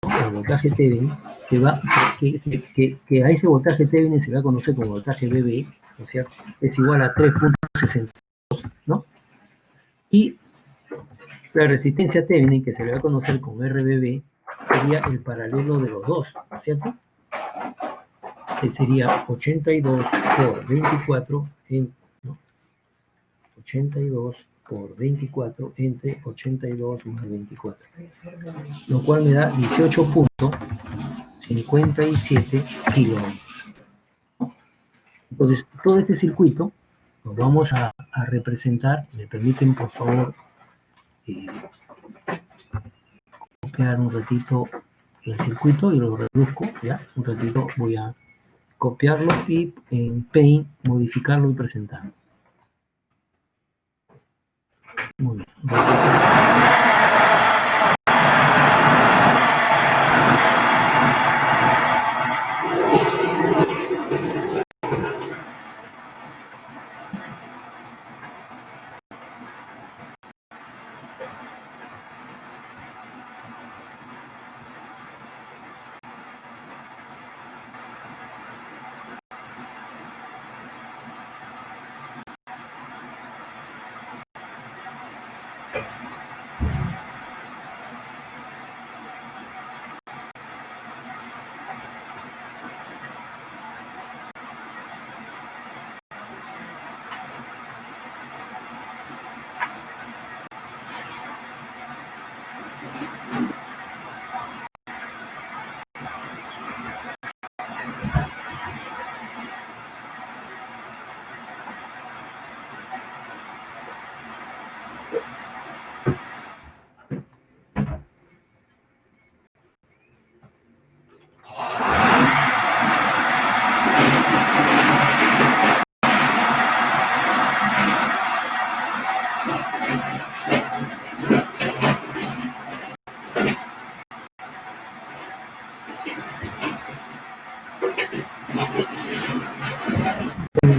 ¿no? El voltaje Thevenin, que a ese voltaje Thevenin se va a conocer como voltaje BB, ¿no es cierto? Es igual a 3.62, ¿no? Y la resistencia Thevenin, que se le va a conocer como RBB, sería el paralelo de los dos, ¿no es cierto? Que sería 82 por 24 en, ¿no? 82 por 24 entre 82 más 24, lo cual me da 18.57 kilómetros. Entonces, todo este circuito lo vamos a representar. ¿Me permiten, por favor, copiar un ratito el circuito y lo reduzco? Ya, un ratito voy a copiarlo y en Paint modificarlo y presentarlo. Muy bien.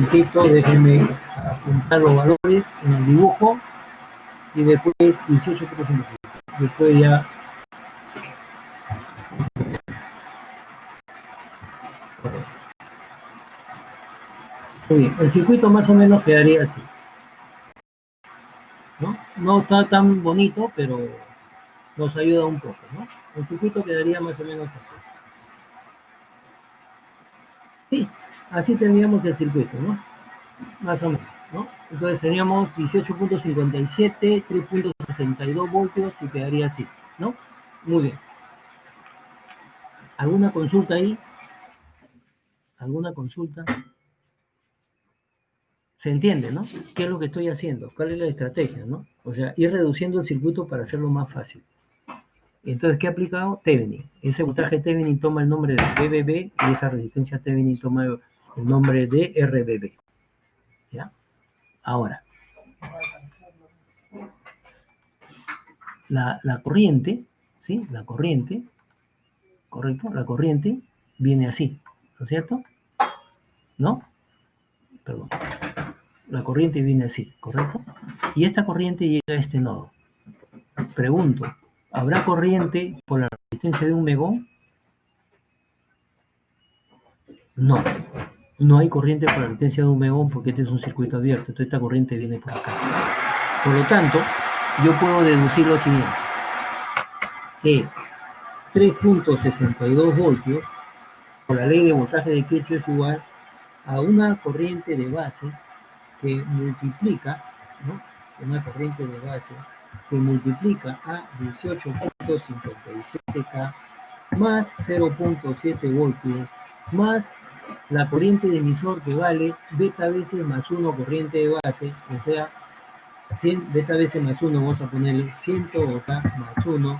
momentito, déjenme apuntar los valores en el dibujo y después 18.5. Después ya. Muy bien, el circuito más o menos quedaría así. No está tan bonito, pero nos ayuda un poco, ¿no? El circuito quedaría más o menos así. Sí, así tendríamos el circuito, ¿no? Más o menos, ¿no? Entonces teníamos 18.57, 3.62 voltios y quedaría así, ¿no? Muy bien. ¿Alguna consulta ahí? ¿Alguna consulta? Se entiende, ¿no? ¿Qué es lo que estoy haciendo? ¿Cuál es la estrategia, no? O sea, ir reduciendo el circuito para hacerlo más fácil. Entonces, ¿qué ha aplicado? Thevenin. Ese voltaje Thevenin toma el nombre de BBB y esa resistencia Thevenin toma el nombre de RBB. ¿Ya? Ahora, la corriente, ¿sí? La corriente, ¿correcto? La corriente viene así, ¿no es cierto? ¿No? Perdón. La corriente viene así, ¿correcto? Y esta corriente llega a este nodo. Pregunto, ¿habrá corriente por la resistencia de un megón? No, no hay corriente por la resistencia de un megón porque este es un circuito abierto, entonces esta corriente viene por acá. Por lo tanto, yo puedo deducir lo siguiente, que 3.62 voltios por la ley de voltaje de Kirchhoff es igual a una corriente de base que multiplica, ¿no? Una corriente de base que multiplica a 18.57K más 0.7 voltios más la corriente de emisor que vale beta veces más 1 corriente de base, o sea, 100 beta veces más 1, vamos a ponerle 100K más 1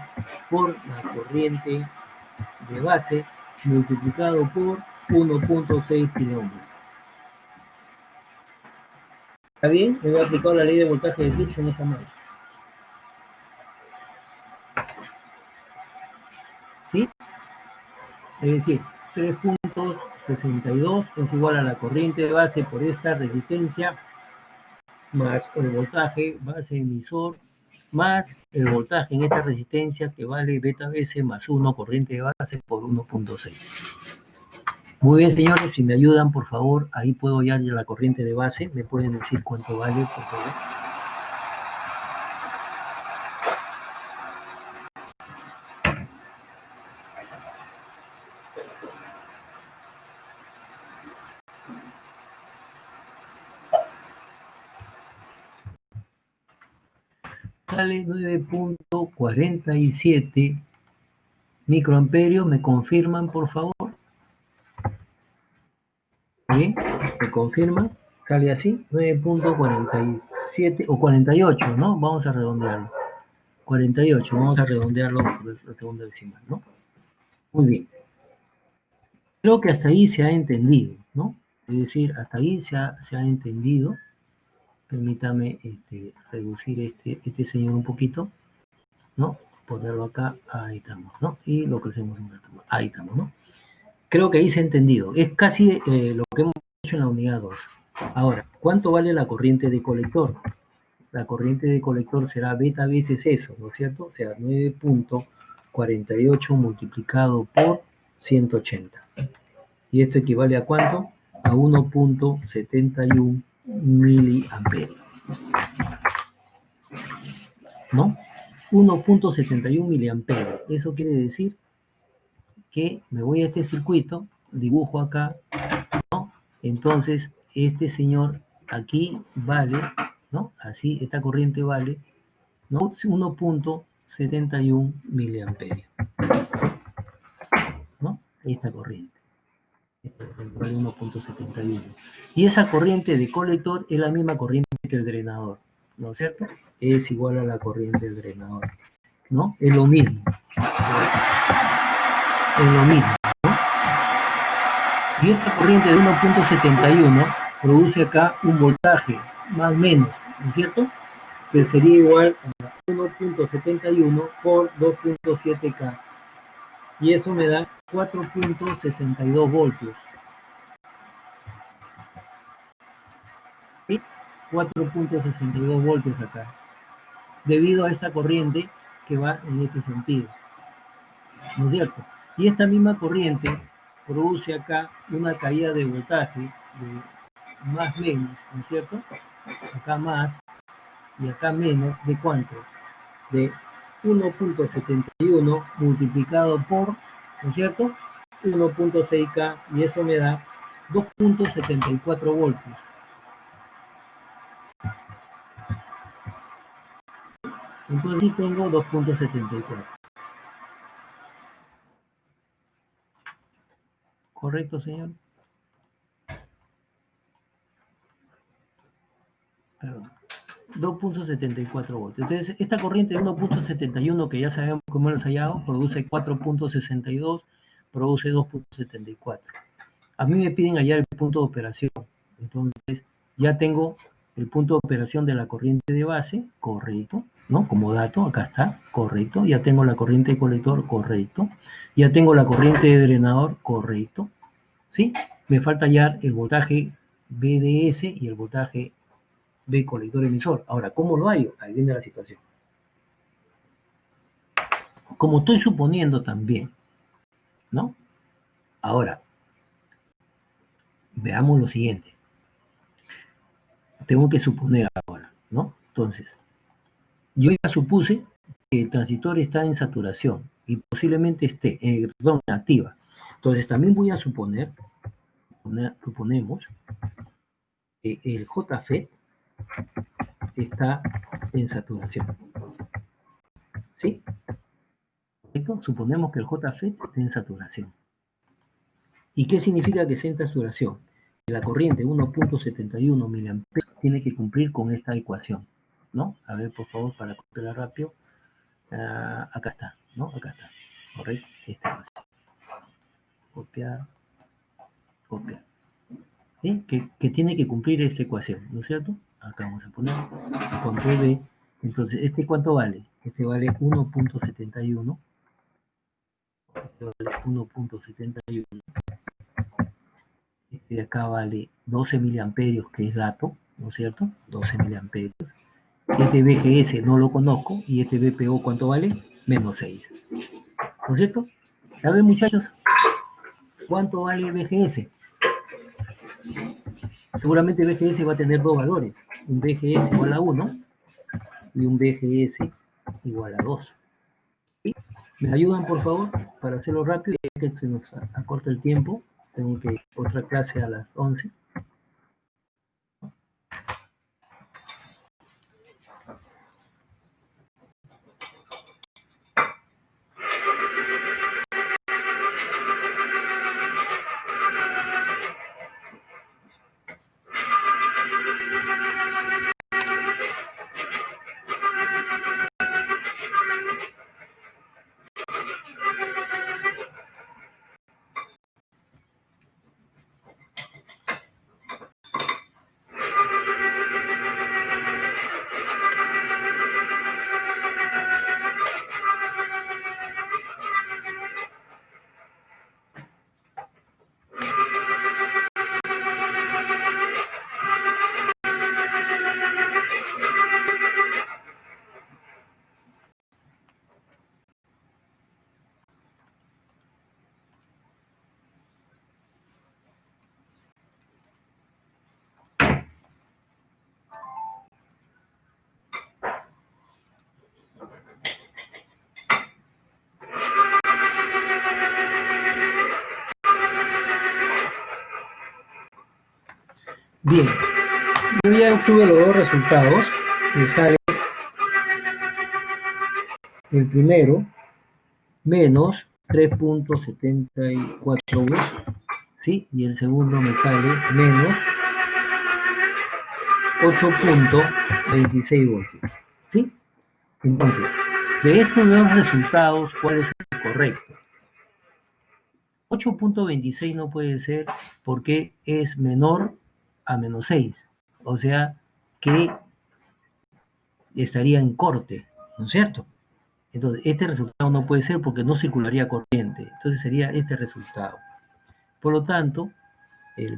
por la corriente de base multiplicado por 1.6 kilómetros. ¿Está bien? Me voy a aplicar la ley de voltaje de Kirchhoff en esa manera. ¿Sí? Es decir, 3.62 es igual a la corriente de base por esta resistencia más el voltaje base emisor más el voltaje en esta resistencia que vale beta veces más 1 corriente de base por 1.6. Muy bien, señores, si me ayudan, por favor, ahí puedo hallar ya la corriente de base. ¿Me pueden decir cuánto vale, por favor? Sale 9.47 microamperios. ¿Me confirman, por favor? ¿Bien? ¿Me confirman? Sale así, 9.47 o 48, ¿no? Vamos a redondearlo. 48, vamos a redondearlo por la segunda decimal, ¿no? Muy bien. Creo que hasta ahí se ha entendido, ¿no? Es decir, hasta ahí se ha entendido. Permítame reducir este señor un poquito, ¿no? Ponerlo acá, ahí estamos, ¿no? Y lo crecemos un rato más, ahí estamos, ¿no? Creo que ahí se ha entendido. Es casi lo que hemos hecho en la unidad 2. Ahora, ¿cuánto vale la corriente de colector? La corriente de colector será beta veces eso, ¿no es cierto? O sea, 9.48 multiplicado por 180. ¿Y esto equivale a cuánto? A 1.71 miliamperios. ¿No? 1.71 miliamperios. Eso quiere decir que me voy a este circuito, dibujo acá, ¿no? Entonces, este señor aquí vale, ¿no? Así, esta corriente vale, ¿no? 1.71 miliamperios, ¿no? Esta corriente. Vale 1.71. Y esa corriente de colector es la misma corriente que el drenador, ¿no es cierto? Es igual a la corriente del drenador, ¿no? Es lo mismo. Es lo mismo, ¿no? Y esta corriente de 1.71 produce acá un voltaje más o menos, ¿no es cierto? Que sería igual a 1.71 por 2.7K. Y eso me da 4.62 voltios. ¿sí? 4.62 voltios acá, debido a esta corriente que va en este sentido, ¿no es cierto? Y esta misma corriente produce acá una caída de voltaje de más menos, ¿no es cierto? Acá más y acá menos, ¿de cuánto? De 1.71 multiplicado por, ¿no es cierto? 1.6K, y eso me da 2.74 voltios. Entonces sí tengo 2.74. ¿Correcto, señor? Perdón. 2.74 voltios. Entonces, esta corriente de 1.71, que ya sabemos cómo lo hemos hallado, produce 4.62, produce 2.74. A mí me piden hallar el punto de operación. Entonces, ya tengo el punto de operación de la corriente de base, correcto, ¿no? Como dato, acá está, correcto. Ya tengo la corriente de colector, correcto. Ya tengo la corriente de drenador, correcto. ¿Sí? Me falta hallar el voltaje BDS y el voltaje B colector emisor. Ahora, ¿cómo lo hallo? Ahí viene la situación. Como estoy suponiendo también, ¿no? Ahora, veamos lo siguiente. Tengo que suponer ahora, ¿no? Entonces, yo ya supuse que el transistor está en saturación y posiblemente esté, perdón, activa. Entonces, también voy a suponemos que el JFET está en saturación. ¿Sí? ¿Correcto? Suponemos que el JFET está en saturación. ¿Y qué significa que esté en saturación? Que la corriente 1.71 mA tiene que cumplir con esta ecuación, ¿no? A ver, por favor, para copiarla rápido. Acá está, ¿no? Acá está. Correcto. Esta base. Copiar, copiar. ¿Sí? Que tiene que cumplir esta ecuación, ¿no es cierto? Acá vamos a poner control B. Entonces, ¿este cuánto vale? Este vale 1.71. Este vale 1.71. Este de acá vale 12 miliamperios, que es dato, ¿no es cierto? 12 miliamperios. Este BGS no lo conozco, y este BPO, ¿cuánto vale? Menos 6. ¿No es cierto? A ver, muchachos, ¿cuánto vale BGS? Seguramente BGS va a tener dos valores, un BGS igual a 1 y un BGS igual a 2. ¿Sí? ¿Me ayudan, por favor, para hacerlo rápido? Ya que se nos acorta el tiempo, tengo que otra clase a las 11. Bien, yo ya obtuve los dos resultados. Me sale el primero, menos 3.74 volts, ¿sí? Y el segundo me sale menos 8.26 voltios, ¿sí? Entonces, de estos dos resultados, ¿cuál es el correcto? 8.26 no puede ser porque es menor a menos 6, o sea que estaría en corte, ¿no es cierto? Entonces, este resultado no puede ser porque no circularía corriente, entonces sería este resultado. Por lo tanto, el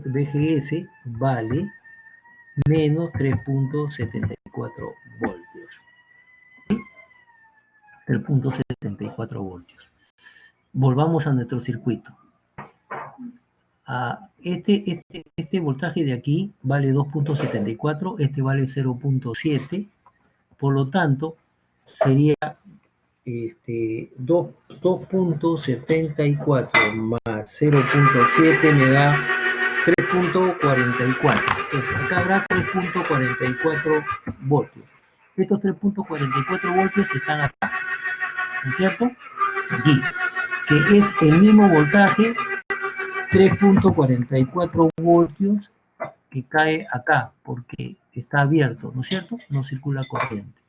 VGS vale menos 3.74 voltios. ¿Sí? 3.74 voltios. Volvamos a nuestro circuito. Este voltaje de aquí vale 2.74, este vale 0.7, por lo tanto sería 2.74 más 0.7 me da 3.44. Entonces acá habrá 3.44 voltios. Estos 3.44 voltios están acá, ¿no es cierto? Aquí, que es el mismo voltaje, 3.44 voltios, que cae acá, porque está abierto, ¿no es cierto? No circula corriente.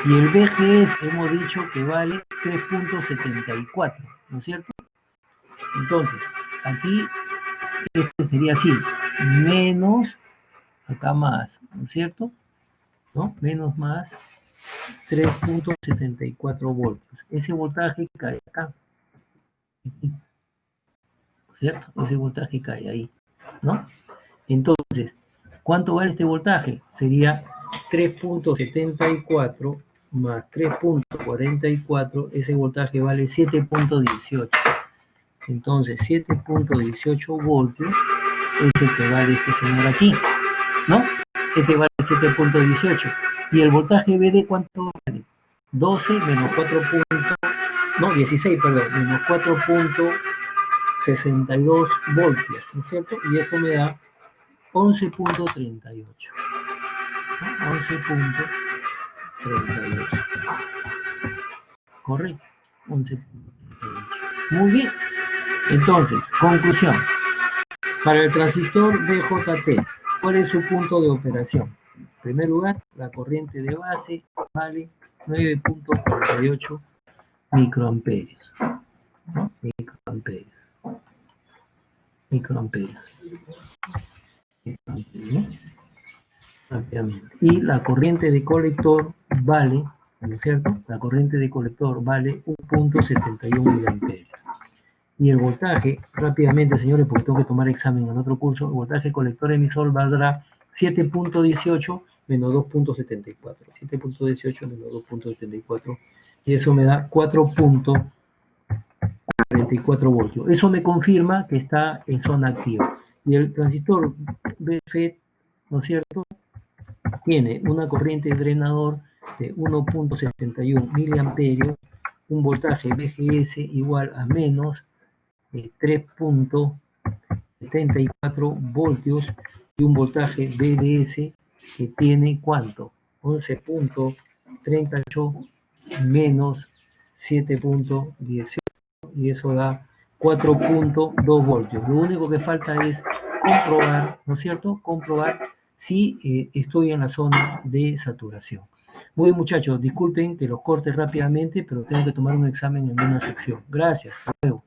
Y el VGS hemos dicho que vale 3.74, ¿no es cierto? Entonces, aquí este sería así, menos, acá más, ¿no es cierto? ¿No? Menos más 3.74 voltios. Ese voltaje cae acá, ¿cierto? Ese voltaje cae ahí, ¿no? Entonces, ¿cuánto vale este voltaje? Sería 3.74 más 3.44, ese voltaje vale 7.18. Entonces, 7.18 voltios es el que vale este señor aquí, ¿no? Este vale 7.18. ¿Y el voltaje BD cuánto vale? 12 menos 4. No, 16, perdón, menos 4.62 voltios, ¿no es cierto? Y eso me da 11.38. ¿No? 11.38. Correcto. 11.38. Muy bien. Entonces, conclusión. Para el transistor BJT, ¿cuál es su punto de operación? En primer lugar, la corriente de base vale 9.48 microamperes. ¿No? Microamperes. ¿No? Ampliamente. Y la corriente de colector vale, ¿no es cierto? La corriente de colector vale 1.71 miliamperes. Y el voltaje, rápidamente señores, porque tengo que tomar examen en otro curso, el voltaje colector emisor valdrá 7.18 menos 2.74. 7.18 menos 2.74. Y eso me da 4.44 voltios. Eso me confirma que está en zona activa. Y el transistor BFET, ¿no es cierto?, tiene una corriente drenador de 1.71 miliamperios, un voltaje VGS igual a menos 3.74 voltios y un voltaje BDS que tiene ¿cuánto? 11.38 menos 7.18 y eso da 4.2 voltios. Lo único que falta es comprobar, ¿no es cierto? Comprobar si estoy en la zona de saturación. Muy bien, muchachos, disculpen que los corte rápidamente, pero tengo que tomar un examen en una sección. Gracias, hasta luego.